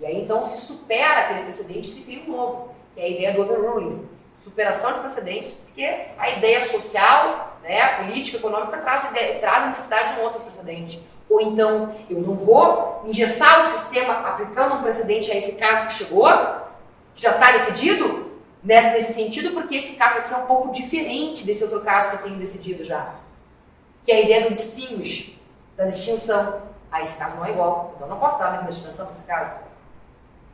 E aí então se supera aquele precedente e se cria um novo, que é a ideia do overruling. Superação de precedentes, porque a ideia social, né, política, econômica traz a necessidade de um outro precedente. Ou então, eu não vou engessar o sistema aplicando um precedente a esse caso que chegou, que já está decidido, nesse sentido, porque esse caso aqui é um pouco diferente desse outro caso que eu tenho decidido já. Que é a ideia do distinguish, da distinção. Esse caso não é igual, então eu não posso dar a mesma distinção para esse caso.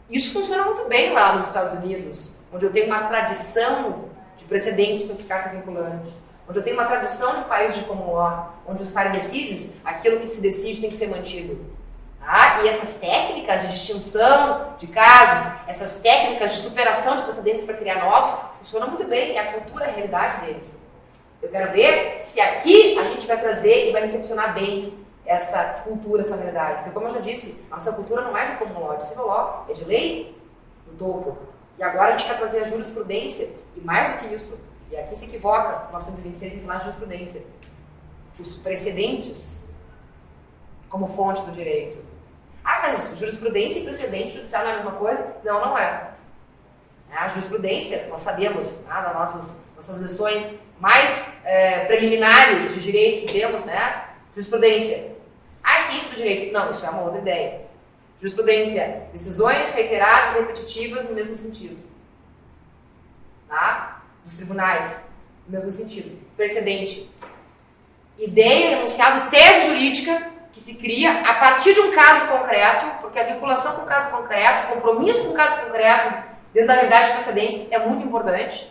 Isso funciona muito bem lá nos Estados Unidos, onde eu tenho uma tradição de precedentes com eficácia vinculante, onde eu tenho uma tradição de país de common law, onde os stare decisis, aquilo que se decide tem que ser mantido. E essas técnicas de distinção de casos, essas técnicas de superação de precedentes para criar novos, funcionam muito bem, é a cultura, a realidade deles. Eu quero ver se aqui a gente vai trazer e vai recepcionar bem essa cultura, essa realidade. Porque, como eu já disse, a nossa cultura não é de common law, é de civil law, é de lei do topo. E agora a gente quer trazer a jurisprudência, e mais do que isso, e aqui se equivoca, 926 em falar de jurisprudência, os precedentes como fonte do direito. Mas jurisprudência e precedente judicial não é a mesma coisa? Não, não é. A jurisprudência, nós sabemos, das nossas lições mais preliminares de direito que temos, né? Jurisprudência. Ciência do direito. Não, isso é uma outra ideia. Jurisprudência, decisões reiteradas e repetitivas no mesmo sentido. Dos tribunais, no mesmo sentido. Precedente. Ideia, enunciado, tese jurídica que se cria a partir de um caso concreto, porque a vinculação com o caso concreto, o compromisso com o caso concreto, dentro da realidade de precedentes, é muito importante.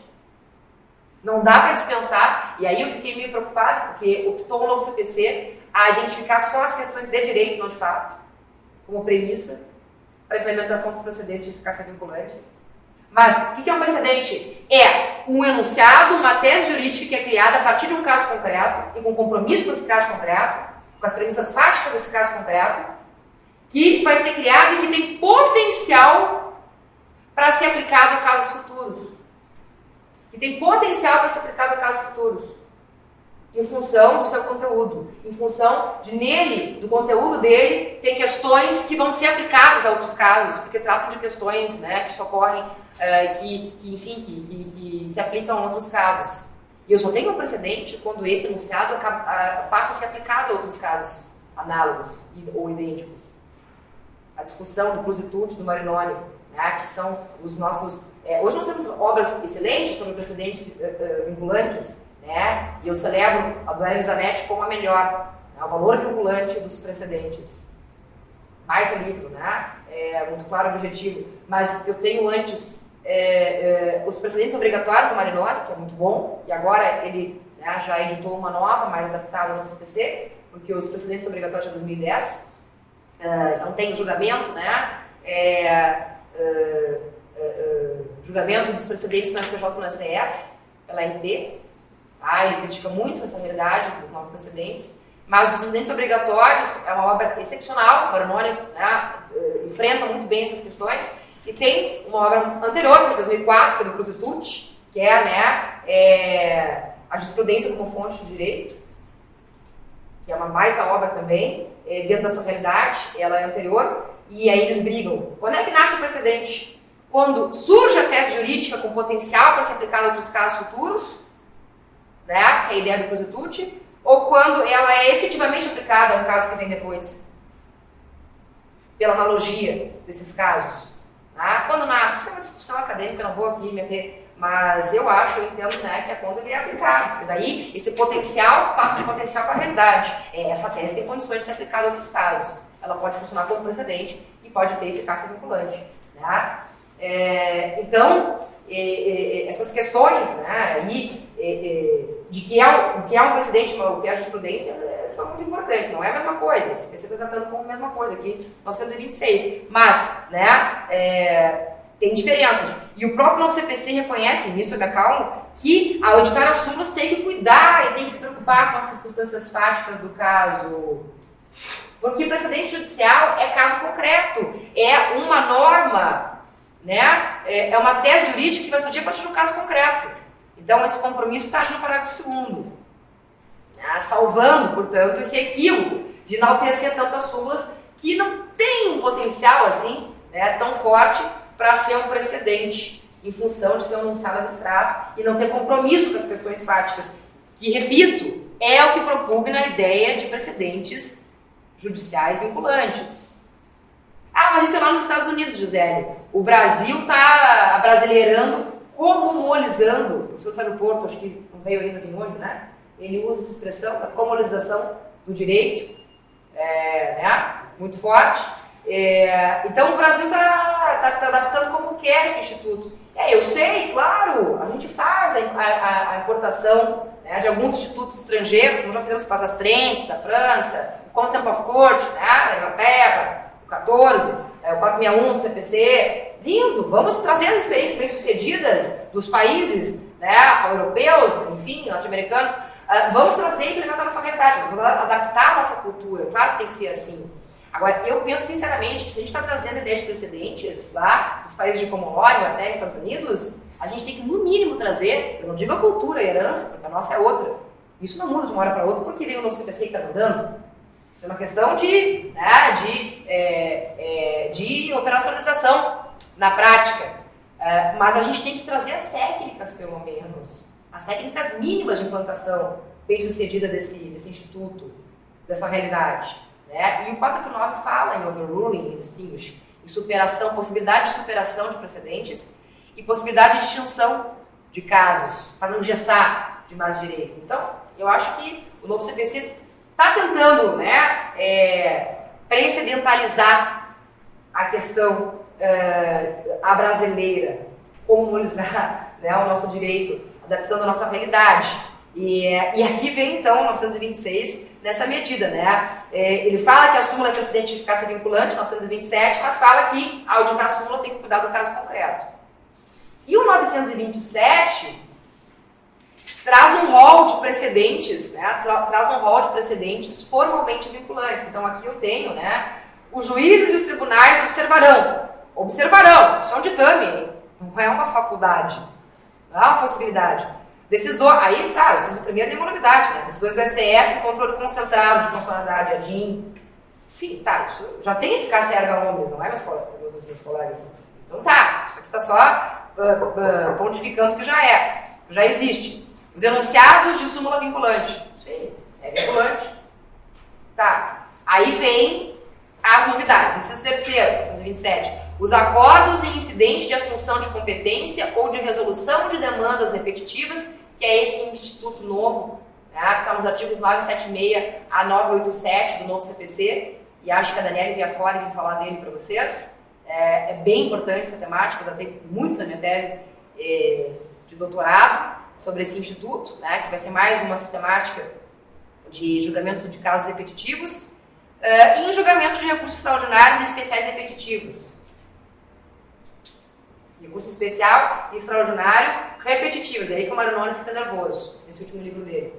Não dá para dispensar, e aí eu fiquei meio preocupada, porque optou o novo CPC a identificar só as questões de direito, não de fato, como premissa para a implementação dos precedentes de eficácia vinculante. Mas o que é um precedente? É um enunciado, uma tese jurídica que é criada a partir de um caso concreto, e com compromisso com esse caso concreto, com as premissas fáticas desse caso concreto, que vai ser criado e que tem potencial para ser aplicado em casos futuros. Que tem potencial para ser aplicado em casos futuros. Em função do seu conteúdo. Em função do conteúdo dele, ter questões que vão ser aplicadas a outros casos, porque tratam de questões, né, que socorrem, que se aplicam a outros casos. E eu só tenho um precedente quando esse enunciado passa a ser aplicado a outros casos análogos ou idênticos. A discussão do Clusitude, do Marinoni, né, que são os nossos... hoje nós temos obras excelentes sobre precedentes vinculantes, né, e eu celebro a do Hélio Zanetti como a melhor, né, o valor vinculante dos precedentes. Baita livro, né? Muito claro o objetivo. Mas eu tenho antes... os precedentes obrigatórios do Marinoni, que é muito bom, e agora ele, né, já editou uma nova, mais adaptada no CPC, porque os precedentes obrigatórios de 2010, então tem o julgamento, né, julgamento dos precedentes no STJ e no STF, pela RT, ele critica muito essa realidade dos novos precedentes, mas os precedentes obrigatórios é uma obra excepcional, o Marinoni, né, enfrenta muito bem essas questões. E tem uma obra anterior, de 2004, que é do Clusitude, que é, né, a jurisprudência como fonte de direito, que é uma baita obra também, dentro dessa realidade, ela é anterior, e aí eles brigam. Quando é que nasce o precedente? Quando surge a tese jurídica com potencial para ser aplicada a outros casos futuros, né, que é a ideia do Clusitude, ou quando ela é efetivamente aplicada a um caso que vem depois, pela analogia desses casos. Quando nasce, isso é uma discussão acadêmica, não vou aqui meter, Mas eu entendo, né, que é quando ele é aplicado. E daí, esse potencial passa de potencial para a realidade. Essa tese tem condições de ser aplicada em outros casos. Ela pode funcionar como precedente e pode ter eficácia vinculante. Né? Então, essas questões, né, de o que é um precedente e o que é a jurisprudência são muito importantes. Não é a mesma coisa. Você está tratando como a mesma coisa aqui, 926. Mas, né, tem diferenças. E o próprio novo CPC reconhece nisso, eu me acalmo, que ao editar as súmulas tem que cuidar e tem que se preocupar com as circunstâncias fáticas do caso. Porque precedente judicial é caso concreto, é uma norma, né? É uma tese jurídica que vai surgir a partir de um caso concreto. Então esse compromisso está aí no parágrafo 2º, né? Salvando, portanto, esse equívoco de enaltecer tantas súmulas que não tem um potencial assim, né, tão forte para ser um precedente, em função de ser um enunciado abstrato e não ter compromisso com as questões fáticas, que, repito, é o que propugna a ideia de precedentes judiciais vinculantes. Mas isso é lá nos Estados Unidos, Gisele. O Brasil está abrasileirando, comunalizando. O professor Sérgio Porto, acho que não veio ainda aqui hoje, né? Ele usa essa expressão, a comunalização do direito, né? Muito forte. Então o Brasil está adaptando como quer esse instituto. Eu sei, claro, a gente faz a importação, né, de alguns institutos estrangeiros, como já fizemos com as Astrentes da França, o Contempt of Court, né, da Inglaterra, o 14, o 461 do CPC. Lindo, vamos trazer as experiências bem-sucedidas dos países, né, europeus, enfim, norte-americanos. Vamos trazer e implementar a nossa realidade, vamos adaptar a nossa cultura. Claro que tem que ser assim. Agora, eu penso sinceramente que se a gente está trazendo ideias de precedentes lá dos países de common law, até Estados Unidos, a gente tem que, no mínimo, trazer, eu não digo a cultura, a herança, porque a nossa é outra. Isso não muda de uma hora para outra porque veio o novo CPC que está mudando. Isso é uma questão de operacionalização na prática. Mas a gente tem que trazer as técnicas, pelo menos, as técnicas mínimas de implantação bem-sucedida desse instituto, dessa realidade. Né? E o 489 fala em overruling, em distinguish, em superação, possibilidade de superação de precedentes e possibilidade de extinção de casos, para não engessar de mais direito. Então, eu acho que o novo CPC está tentando, né, precedentalizar a questão brasileira, comunalizar, né, o nosso direito, adaptando a nossa realidade. E aqui vem, então, 926, nessa medida, né? Ele fala que a súmula é precedente de eficácia vinculante, 927, mas fala que, ao editar a súmula, tem que cuidar do caso concreto. E o 927 traz um rol de precedentes, né? Traz um rol de precedentes formalmente vinculantes. Então, aqui eu tenho, né? Os juízes e os tribunais observarão, isso é um ditame, não é uma faculdade, não é uma possibilidade. Aí tá, decisão primeiro nenhuma novidade, né? Decisões do STF, controle concentrado de constitucionalidade, ADIM. Sim, tá, isso já tem eficácia erga omnes, não é, meus colegas? Então tá, isso aqui tá só pontificando que já existe. Os enunciados de súmula vinculante. Sim, é vinculante. Tá, aí vem as novidades. Inciso terceiro, 927. Os acordos em incidente de assunção de competência ou de resolução de demandas repetitivas, que é esse instituto novo, né, que está nos artigos 976 a 987 do novo CPC, e acho que a Daniela via fora e vim falar dele para vocês. É bem importante essa temática, eu datei muito na minha tese de doutorado sobre esse instituto, né, que vai ser mais uma sistemática de julgamento de casos repetitivos e em julgamento de recursos extraordinários e especiais repetitivos. Recurso especial e extraordinário repetitivos. É aí que o Marinoni fica nervoso, nesse último livro dele.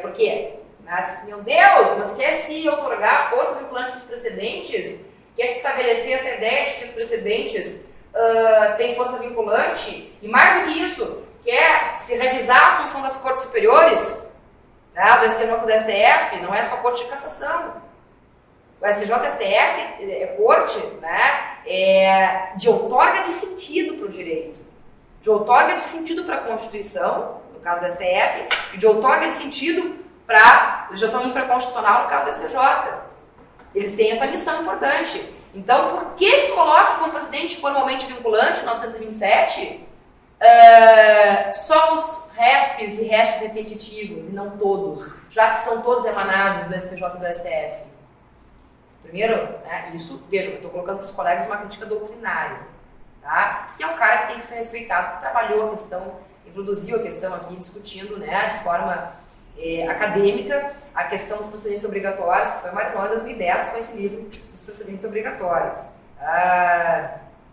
Por quê? Meu Deus, mas quer se outorgar força vinculante para os precedentes? Quer se estabelecer essa ideia de que os precedentes têm força vinculante? E mais do que isso, quer se revisar a função das cortes superiores, né, do STJ e do STF, não é só corte de cassação. O STJ e o STF é corte, né, de outorga de sentido para o direito, de outorga de sentido para a Constituição, no caso do STF, e de outorga de sentido para a legislação infraconstitucional, no caso do STJ. Eles têm essa missão importante. Então, por que coloca como precedente formalmente vinculante 927? Só os RESPs e restos repetitivos, e não todos, já que são todos emanados do STJ e do STF. Primeiro, né, isso, veja, eu estou colocando para os colegas uma crítica doutrinária, tá? Que é um cara que tem que ser respeitado, que trabalhou a questão, introduziu a questão aqui, discutindo, né, de forma acadêmica a questão dos precedentes obrigatórios, que foi Marinol em 2010 com esse livro dos precedentes obrigatórios.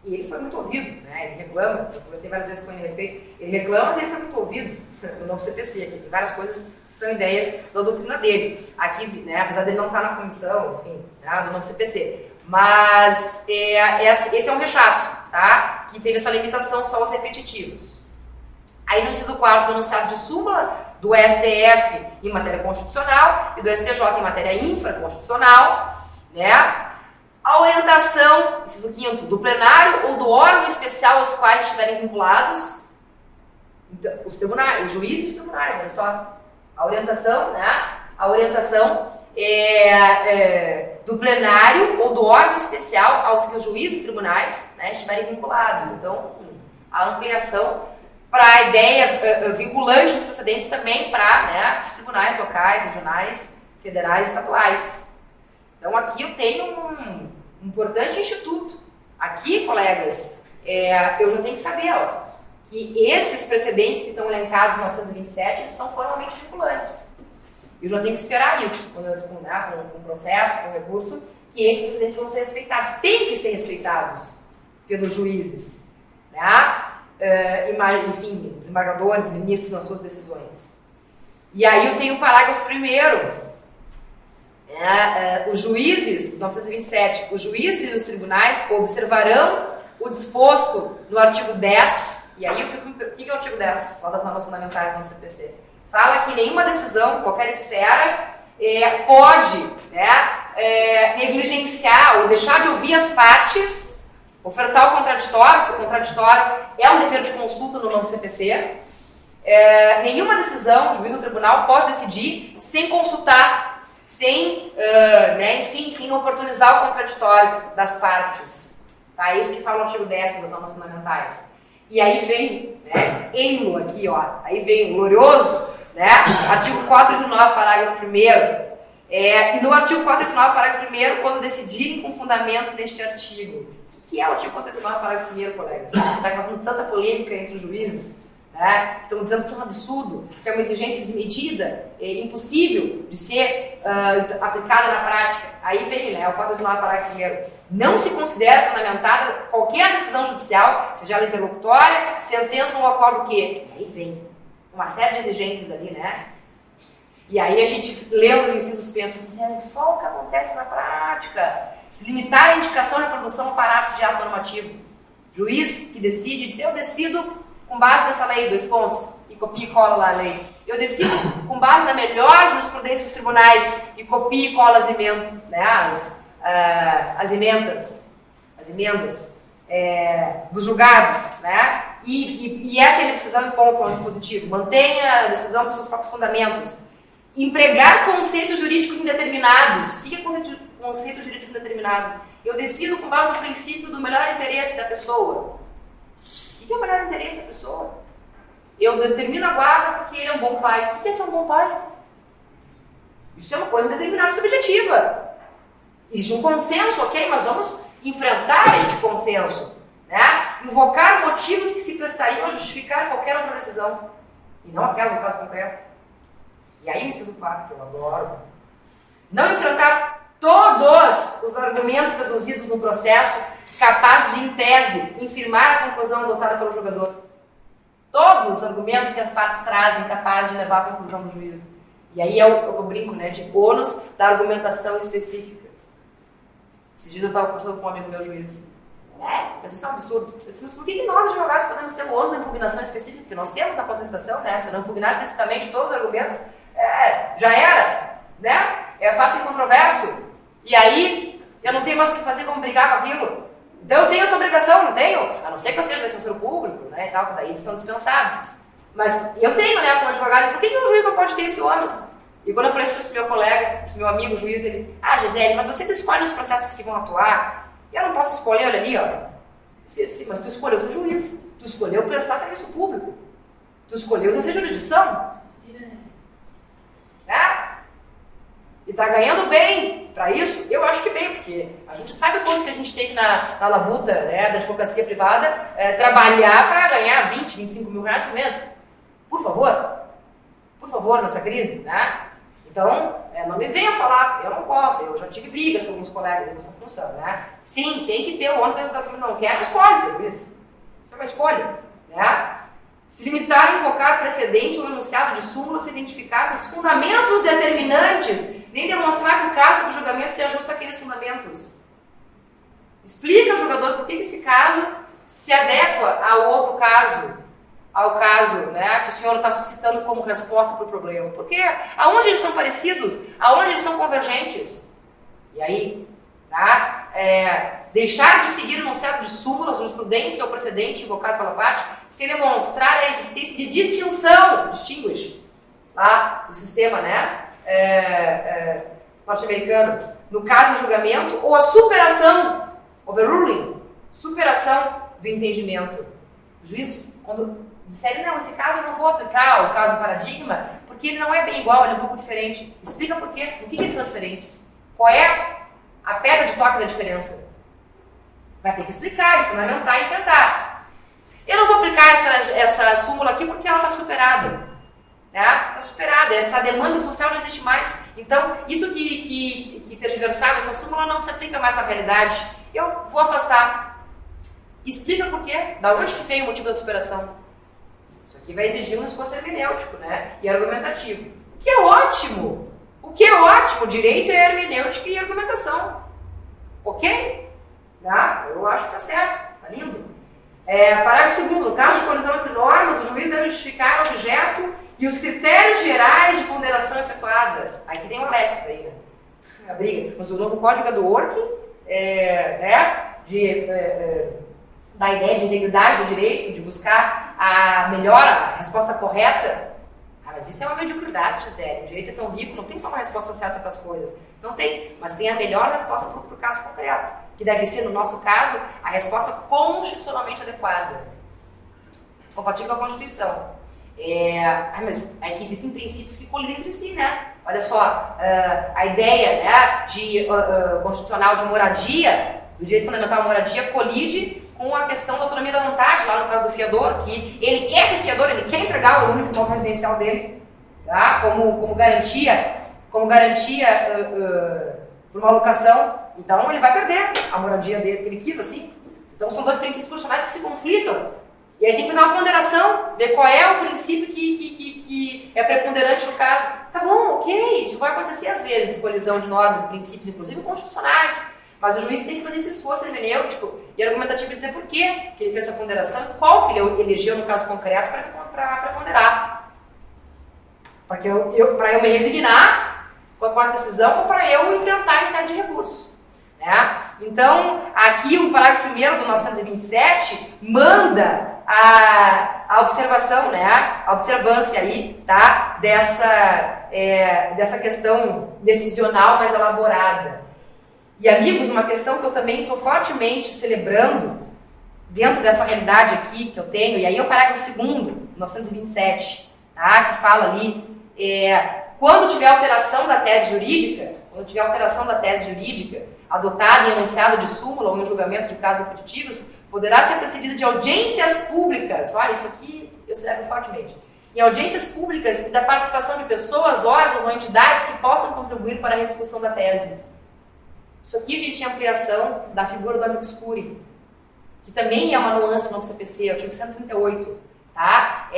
E ele foi muito ouvido, né? Ele reclama, eu conversei várias vezes com ele a respeito, ele reclama, mas ele foi muito ouvido no novo CPC, aqui tem várias coisas que são ideias da doutrina dele. Aqui, né, apesar dele não estar na comissão, enfim, né, do novo CPC. Mas esse é um rechaço, tá? Que teve essa limitação só aos repetitivos. Aí no inciso 4, os enunciados de súmula do STF em matéria constitucional e do STJ em matéria infraconstitucional, né? A orientação, inciso 5º, do plenário ou do órgão especial aos quais estiverem vinculados, então, os tribunais, os juízes e os tribunais, olha só, a orientação, né? A orientação do plenário ou do órgão especial aos que os juízes e tribunais, né, estiverem vinculados. Então, a ampliação para a ideia vinculante dos precedentes também para, né, os tribunais locais, regionais, federais, estaduais. Então, aqui eu tenho um importante instituto. Aqui, colegas, eu já tenho que saber, ó, que esses precedentes que estão elencados no 927, eles são formalmente vinculantes. Eu já tenho que esperar isso, com um processo, com um recurso, que esses precedentes vão ser respeitados. Tem que ser respeitados pelos juízes, né? Enfim, desembargadores, ministros nas suas decisões. E aí eu tenho o parágrafo 1º. Os juízes, 927, os juízes e os tribunais observarão o disposto no artigo 10, e aí eu fico, o que é o artigo 10, lá das normas fundamentais do novo CPC? Fala que nenhuma decisão, qualquer esfera, pode, né, negligenciar ou deixar de ouvir as partes, ofertar o contraditório, porque o contraditório é um dever de consulta no novo CPC. Nenhuma decisão, juiz ou tribunal pode decidir sem consultar, sem oportunizar o contraditório das partes. Tá? É isso que fala o artigo 10 das normas fundamentais. E aí vem, né, EILO aqui, ó, aí vem o glorioso, né, artigo 489, parágrafo 1º. E no artigo 489, parágrafo 1º, quando decidirem com fundamento neste artigo. O que é o artigo 489, parágrafo 1º, colegas? Está causando tanta polêmica entre os juízes, né? Estão dizendo que é um absurdo, que é uma exigência desmedida, impossível de ser aplicada na prática. Aí vem, né, o 489, parágrafo 1º. Não se considera fundamentada qualquer decisão judicial, seja ela interlocutória, sentença ou acordo que. Aí vem uma série de exigências ali, né? E aí a gente, lendo os incisos, pensa, mas é só o que acontece na prática. Se limitar a indicação e produção a parágrafos de ato normativo. Juiz que decide, diz, eu decido com base nessa lei, 2 pontos, e copia e cola lá a lei. Eu decido com base na melhor jurisprudência dos tribunais e copia e cola as emendas, né? As emendas dos julgados, né? E essa é a decisão em ponto ao dispositivo. Mantenha a decisão com seus próprios fundamentos. Empregar conceitos jurídicos indeterminados. O que é conceito jurídico indeterminado? Eu decido com base no princípio do melhor interesse da pessoa. O que é o melhor interesse da pessoa? Eu determino a guarda porque ele é um bom pai. O que é ser um bom pai? Isso é uma coisa determinada e subjetiva. Existe um consenso, ok, mas vamos enfrentar este consenso, né? Invocar motivos que se prestariam a justificar qualquer outra decisão, e não aquela no caso concreto. E aí o inciso 4, que eu adoro. Não enfrentar todos os argumentos deduzidos no processo capazes de, em tese, infirmar a conclusão adotada pelo julgador. Todos os argumentos que as partes trazem capazes de levar à conclusão do juízo. E aí é o que eu brinco, né, de ônus da argumentação específica. Esses dias eu estava conversando com um amigo meu juiz. Mas isso é um absurdo. Eu disse, mas por que nós, advogados, podemos ter o ônus da impugnação específica? Porque nós temos na contestação, né? Se não impugnar especificamente todos os argumentos, já era, né? É fato incontroverso. E aí, eu não tenho mais o que fazer como brigar com aquilo. Então eu tenho essa obrigação, não tenho? A não ser que eu seja defensor público, né, e tal, que daí eles são dispensados. Mas eu tenho, né, como advogado, por que um juiz não pode ter esse ônus? E quando eu falei isso para esse meu colega, esse meu amigo juiz, ele, Gisele, mas vocês escolhem os processos que vão atuar? Eu não posso escolher, olha ali, ó. Sim, mas tu escolheu ser juiz, tu escolheu prestar serviço público, tu escolheu exercer jurisdição. E tá ganhando bem para isso? Eu acho que bem, porque a gente sabe quanto que a gente tem que na labuta, né, da advocacia privada trabalhar para ganhar 20, 25 mil reais por mês. Por favor, nessa crise, né? Então, não me venha falar, eu não gosto, eu já tive brigas com alguns colegas nessa função, né? Sim, tem que ter o ônus da família, não quer, escolhe serviço. Isso é uma escolha, né? Se limitar a invocar precedente ou enunciado de súmula se identificassem os fundamentos determinantes, nem demonstrar que o caso do julgamento se ajusta àqueles fundamentos. Explica ao jogador por que esse caso se adequa ao outro caso, ao caso, né, que o senhor está suscitando como resposta para o problema. Porque aonde eles são parecidos, aonde eles são convergentes. E aí, tá? Deixar de seguir o enunciado de súmula, jurisprudência ou precedente invocado pela parte, sem demonstrar a existência de distinção, distinguish, lá no sistema, né, norte-americano, no caso do julgamento, ou a superação, overruling, superação do entendimento. O juiz, quando disser, não, esse caso eu não vou aplicar, o caso paradigma, porque ele não é bem igual, ele é um pouco diferente. Explica por quê, por que eles são diferentes. Qual é a pedra de toque da diferença? Vai ter que explicar, fundamentar e enfrentar. Eu não vou aplicar essa súmula aqui porque ela está superada. Está superada, essa demanda social não existe mais. Então, isso que tergiversava essa súmula não se aplica mais na realidade. Eu vou afastar. Explica por quê, da onde que veio o motivo da superação. Isso aqui vai exigir um esforço hermenêutico, né? E argumentativo. O que é ótimo. Direito é hermenêutica e argumentação. Ok? Tá? Eu acho que tá certo. Tá lindo. Parágrafo 2º. No caso de colisão entre normas, o juiz deve justificar o objeto e os critérios gerais de ponderação efetuada. Aqui tem um Alex aí, né? A briga. Mas o novo código é do Working, da ideia de integridade do direito, de buscar a resposta correta. Mas isso é uma mediocridade, Gisele. O direito é tão rico, não tem só uma resposta certa para as coisas. Não tem, mas tem a melhor resposta para o caso concreto, que deve ser, no nosso caso, a resposta constitucionalmente adequada, compatível com a Constituição. Mas é que existem princípios que colidem entre si, né? Olha só, a ideia, né, constitucional de moradia, do direito fundamental à moradia, colide com a questão da autonomia da vontade, lá no caso do fiador, que ele quer ser fiador, ele quer entregar o único imóvel residencial dele, tá? como garantia por uma locação. Então ele vai perder a moradia dele, que ele quis assim. Então são dois princípios constitucionais que se conflitam. E aí tem que fazer uma ponderação, ver qual é o princípio que é preponderante no caso. Tá bom, ok, isso vai acontecer às vezes, colisão de normas e princípios, inclusive constitucionais. Mas o juiz tem que fazer esse esforço hermenêutico e argumentativo e dizer por que ele fez essa ponderação e qual que ele elegeu no caso concreto para ponderar. Para eu me resignar com a decisão ou para eu enfrentar esse de recurso. Né? Então, aqui o parágrafo 1º do 927 manda a observação, né? A observância aí, tá? Dessa questão decisional mais elaborada. E, amigos, uma questão que eu também estou fortemente celebrando dentro dessa realidade aqui que eu tenho, e aí é o parágrafo 2º, 927, tá? Que fala ali, quando tiver alteração da tese jurídica, adotada em enunciado de súmula ou em julgamento de casos repetitivos, poderá ser precedida de audiências públicas. Olha, isso aqui eu celebro fortemente. Em audiências públicas e da participação de pessoas, órgãos ou entidades que possam contribuir para a rediscussão da tese. Isso aqui, gente, é ampliação da figura do amicus curiae, que também é uma nuance do novo CPC, artigo 138. Tá?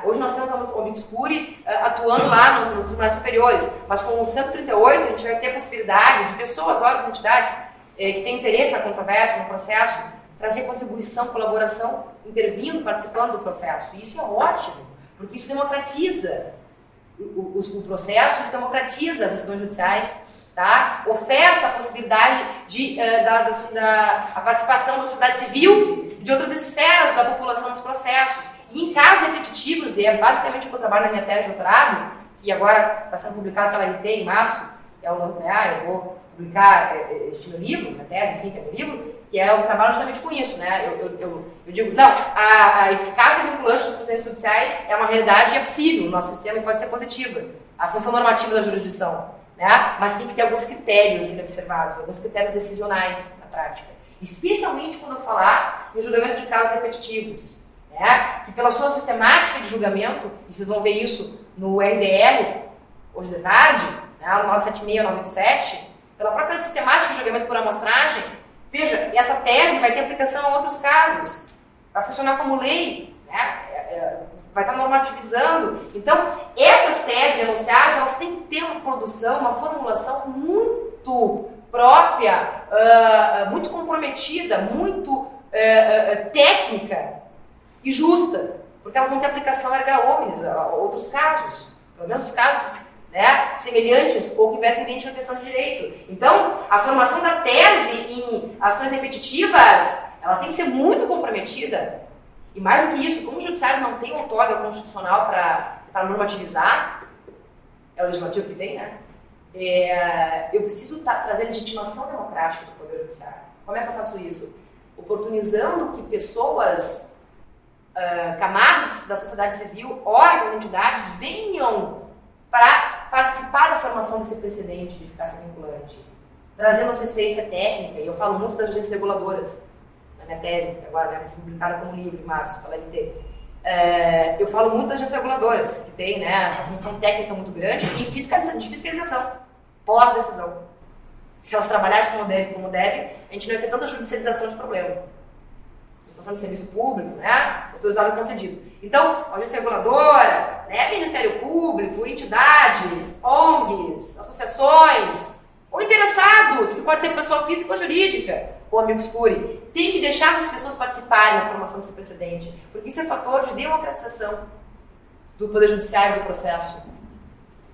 Hoje nós temos o amicus curiae atuando lá nos tribunais superiores, mas com o 138 a gente vai ter a possibilidade de pessoas, órgãos, entidades que têm interesse na controvérsia, no processo, trazer contribuição, colaboração, intervindo, participando do processo. E isso é ótimo, porque isso democratiza o processo, isso democratiza as decisões judiciais. Tá? Oferta a possibilidade a participação da sociedade civil e de outras esferas da população nos processos. E em casos repetitivos, e é basicamente o que eu trabalho na minha tese de doutorado, que agora está sendo publicado pela RT em março, eu vou publicar este meu livro, minha tese, enfim, que é meu livro, que é um trabalho justamente com isso, né? Eu digo, não, a eficácia vinculante dos processos judiciais é uma realidade e é possível, o nosso sistema pode ser positiva, a função normativa da jurisdição, né? Mas tem que ter alguns critérios a serem observados, alguns critérios decisionais na prática, especialmente quando eu falar em julgamento de casos repetitivos, né? Que pela sua sistemática de julgamento, e vocês vão ver isso no RDR, hoje de tarde, né? No 976, 987, pela própria sistemática de julgamento por amostragem, veja, essa tese vai ter aplicação a outros casos, vai funcionar como lei, né? Vai estar normativizando. Então, essas teses enunciadas, elas têm que ter uma produção, uma formulação muito própria, muito comprometida, muito técnica e justa, porque elas vão ter aplicação erga omnes a outros casos, pelo menos os casos, né, semelhantes ou que tivessem idêntica questão de direito. Então, a formação da tese em ações repetitivas, ela tem que ser muito comprometida. E mais do que isso, como o judiciário não tem outorga constitucional para normativizar, é o legislativo que tem, né? Eu preciso trazer legitimação democrática do Poder Judiciário. Como é que eu faço isso? Oportunizando que pessoas, camadas da sociedade civil, órgãos, entidades, venham para participar da formação desse precedente de eficácia vinculante, trazendo a sua experiência técnica, e eu falo muito das agências reguladoras, na minha tese, que agora vai ser publicada como livro em março, pela LT. Eu falo muito das agências reguladoras, que tem, né, essa função técnica muito grande, e de fiscalização, pós-decisão. Se elas trabalhassem como devem, a gente não ia ter tanta judicialização de problema. Prestação de serviço público, né, autorizado e concedido. Então, a agência reguladora, né, Ministério Público, entidades, ONGs, associações, ou interessados, que pode ser pessoa física ou jurídica, ou amigos curi, tem que deixar essas pessoas participarem da formação desse precedente, porque isso é fator de democratização do Poder Judiciário do processo.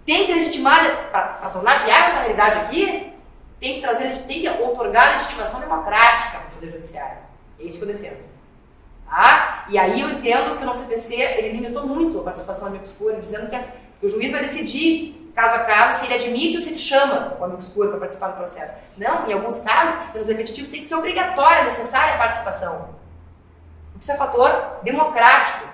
Tem que legitimar, para tornar viável essa realidade aqui, tem que outorgar legitimação democrática no Poder Judiciário. É isso que eu defendo. Tá? E aí eu entendo que o nosso CPC ele limitou muito a participação do amigos curi, dizendo que o juiz vai decidir, caso a caso, se ele admite ou se ele chama o amigos curi para participar do processo. Não, em alguns casos, nos repetitivos, tem que ser obrigatória, necessária a participação. Isso é fator democrático.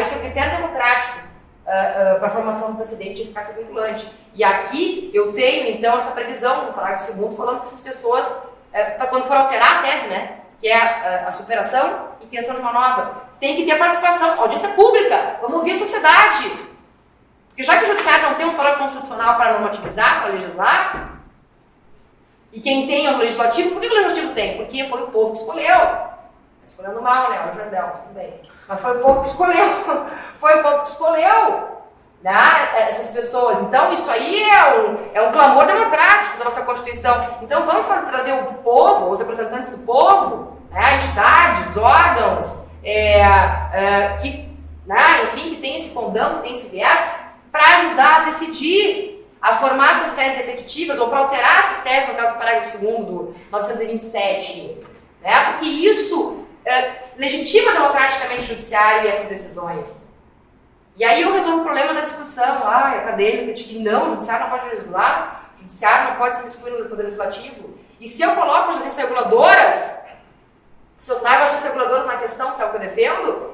Isso é um critério democrático para a formação do precedente de eficácia vinculante. E aqui eu tenho, então, essa previsão no parágrafo 2º, falando que essas pessoas, para quando for alterar a tese, né, que é a superação e criação de uma nova, tem que ter a participação, audiência pública, vamos ouvir a sociedade. Porque já que o judiciário não tem um torno constitucional para normativizar, para legislar, e quem tem é o legislativo, por que o legislativo tem? Porque foi o povo que escolheu. Escolhendo mal, né? O Jordão, tudo bem. Mas foi o povo que escolheu. Foi o povo que escolheu, né, essas pessoas. Então, isso aí é um clamor democrático da nossa Constituição. Então, vamos trazer o povo, os representantes do povo, né, entidades, órgãos, que, né, enfim, que tem esse condão, que tem esse viés, para ajudar a decidir, a formar essas teses repetitivas, ou para alterar essas teses, no caso do parágrafo 2º, do 927, né, porque isso legitima democraticamente o judiciário e essas decisões. E aí eu resolvo o problema da discussão acadêmica de que não, o judiciário não pode legislar, o judiciário não pode ser excluído do poder legislativo. E se eu coloco as agências reguladoras, se eu trago as agências reguladoras na questão, que é o que eu defendo,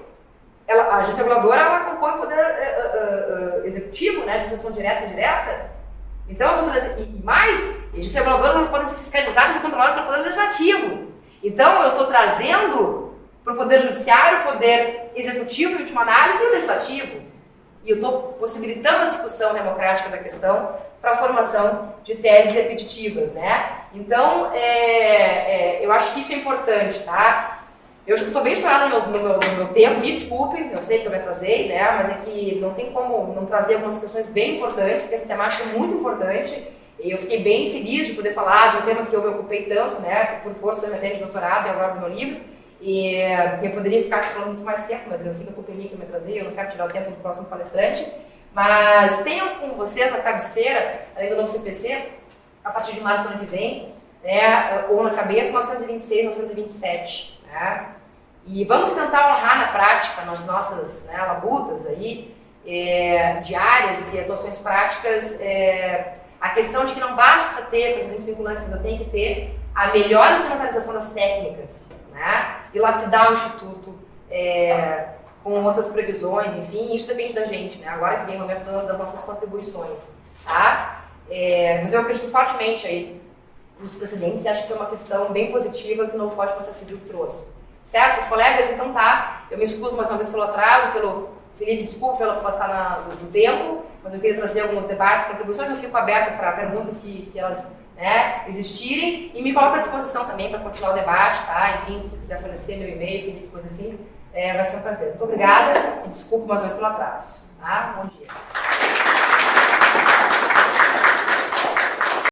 a agência reguladora ela compõe o poder executivo, né, de gestão direta e indireta. Então, eu vou trazer, e mais, as agências reguladoras elas podem ser fiscalizadas e controladas pelo poder legislativo. Então, eu estou trazendo para o Poder Judiciário, o Poder Executivo, em última análise, e o Legislativo. E eu estou possibilitando a discussão democrática da questão para a formação de teses repetitivas, né? Então, eu acho que isso é importante, tá? Eu estou bem estourada no meu tempo, me desculpem, eu sei que eu me atrasei, né? Mas é que não tem como não trazer algumas questões bem importantes, porque essa temática é muito importante. E eu fiquei bem feliz de poder falar de um tema que eu me ocupei tanto, né, por força da minha tese de doutorado e agora do meu livro. E eu poderia ficar falando muito mais tempo, mas eu sei que a culpa é minha que eu me atrasei, eu não quero tirar o tempo do próximo palestrante. Mas tenham com vocês na cabeceira, além do novo CPC, a partir de março do ano que vem, né, ou na cabeça, 926, 927. Né? E vamos tentar honrar na prática, nas nossas, né, labutas aí, diárias e atuações práticas, a questão de que não basta ter, por exemplo, circulantes, eu tenho que ter a melhor instrumentalização das técnicas, né? E lapidar o Instituto com outras previsões, enfim, isso depende da gente, né? Agora que vem o momento das nossas contribuições, tá? Mas eu acredito fortemente aí nos precedentes e acho que foi uma questão bem positiva que o novo Código de Processo Civil trouxe. Certo, colegas? Então tá, eu me excuso mais uma vez pelo atraso, pelo Felipe, desculpa pelo passar do tempo, mas eu queria trazer alguns debates, contribuições, eu fico aberta para perguntas se elas existirem e me coloco à disposição também para continuar o debate, tá? Enfim, se quiser fornecer meu e-mail, Felipe, coisa assim, vai ser um prazer. Muito obrigada e desculpa mais uma vez pelo atraso, tá? Bom dia.